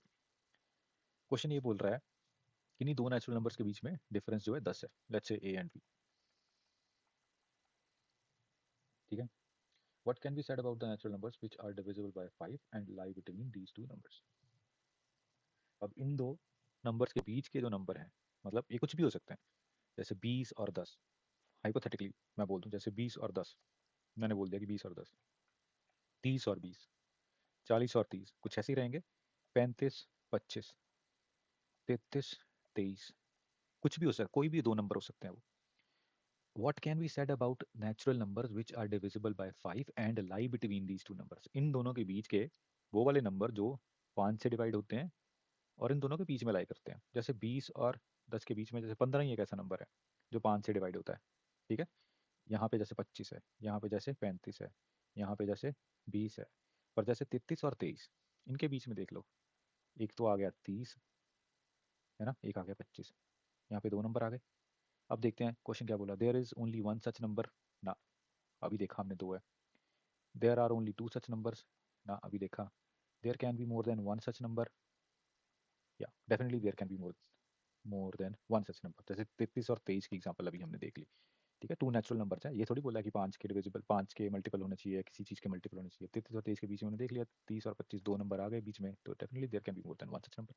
question ये बोल रहा है कि इन्हीं दो नेचुरल नंबर्स के बीच में डिफरेंस जो है 10 है, let's say a and b, ठीक है. What can be said about the natural numbers which are divisible by 5 and lie between these two numbers? अब इन दो नंबर्स के बीच के जो नंबर हैं, मतलब ये कुछ भी हो सकते हैं, जैसे 20 और 10. हाइपोथेटिकली मैं बोल दूं, जैसे 20 और 10, मैंने बोल दिया कि 20 और 10, 30 और 20, 40 और 30, कुछ ऐसे ही रहेंगे. 35, 25, 33, 23, कुछ भी हो सकता है, कोई भी दो नंबर हो सकते हैं वो. What can be said about natural numbers which are divisible by 5 and lie between these two numbers? इन दोनों के बीच के वो वाले नंबर जो 5 से डिवाइड होते हैं और इन दोनों के बीच में लाई करते हैं. जैसे 20 और 10 के बीच में जैसे 15 ही एक ऐसा नंबर है जो 5 से डिवाइड होता है, ठीक है. यहाँ पे जैसे 25 है, यहाँ पे जैसे 35 है, यहाँ पे जैसे 20 है, पर जैसे 33 और 23, इनके बीच में देख लो, एक तो आ गया 30, है ना, एक आ गया 25, यहाँ पे दो नंबर आ गए. अब देखते हैं क्वेश्चन क्या बोला. There is only one such number ना, अभी देखा हमने दो है. There are only two such numbers ना, अभी देखा. There can be more than one such number, या definitely there can be more than one such number. जैसे 33 और 23 की एग्जांपल अभी हमने देख ली, ठीक है. टू नेचुरल नंबर्स हैं, ये थोड़ी बोला कि 5 के डिविजिबल, 5 के मल्टीपल होना चाहिए, किसी चीज़ के मल्टीपल होना चाहिए. 33 और 23 के बीच में हमने देख लिया, 30 और 25 दो नंबर आ गए बीच में, तो definitely there can be more than one such number.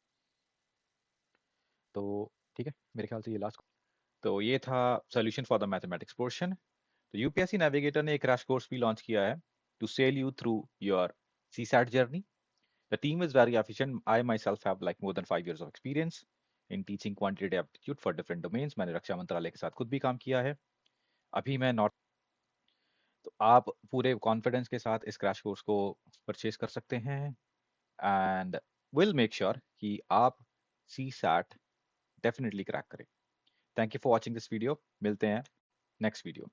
तो ठीक है, मेरे ख्याल से ये लास्ट. तो ये था solution for the mathematics portion. तो यूपीएससी नेविगेटर ने एक क्रैश कोर्स भी लॉन्च किया है to sail you through your CSAT journey. The team is very efficient. I myself have like more than 5 years of experience in teaching quantitative aptitude for different domains. मैंने रक्षा मंत्रालय के साथ खुद भी काम किया है. अभी मैं नॉट, तो आप पूरे कॉन्फिडेंस के साथ इस क्रैश कोर्स को परचेज कर सकते हैं एंड विल मेक श्योर कि आप सी सैट डेफिनेटली क्रैक करें. Thank you for watching this video. मिलते हैं नेक्स्ट वीडियो.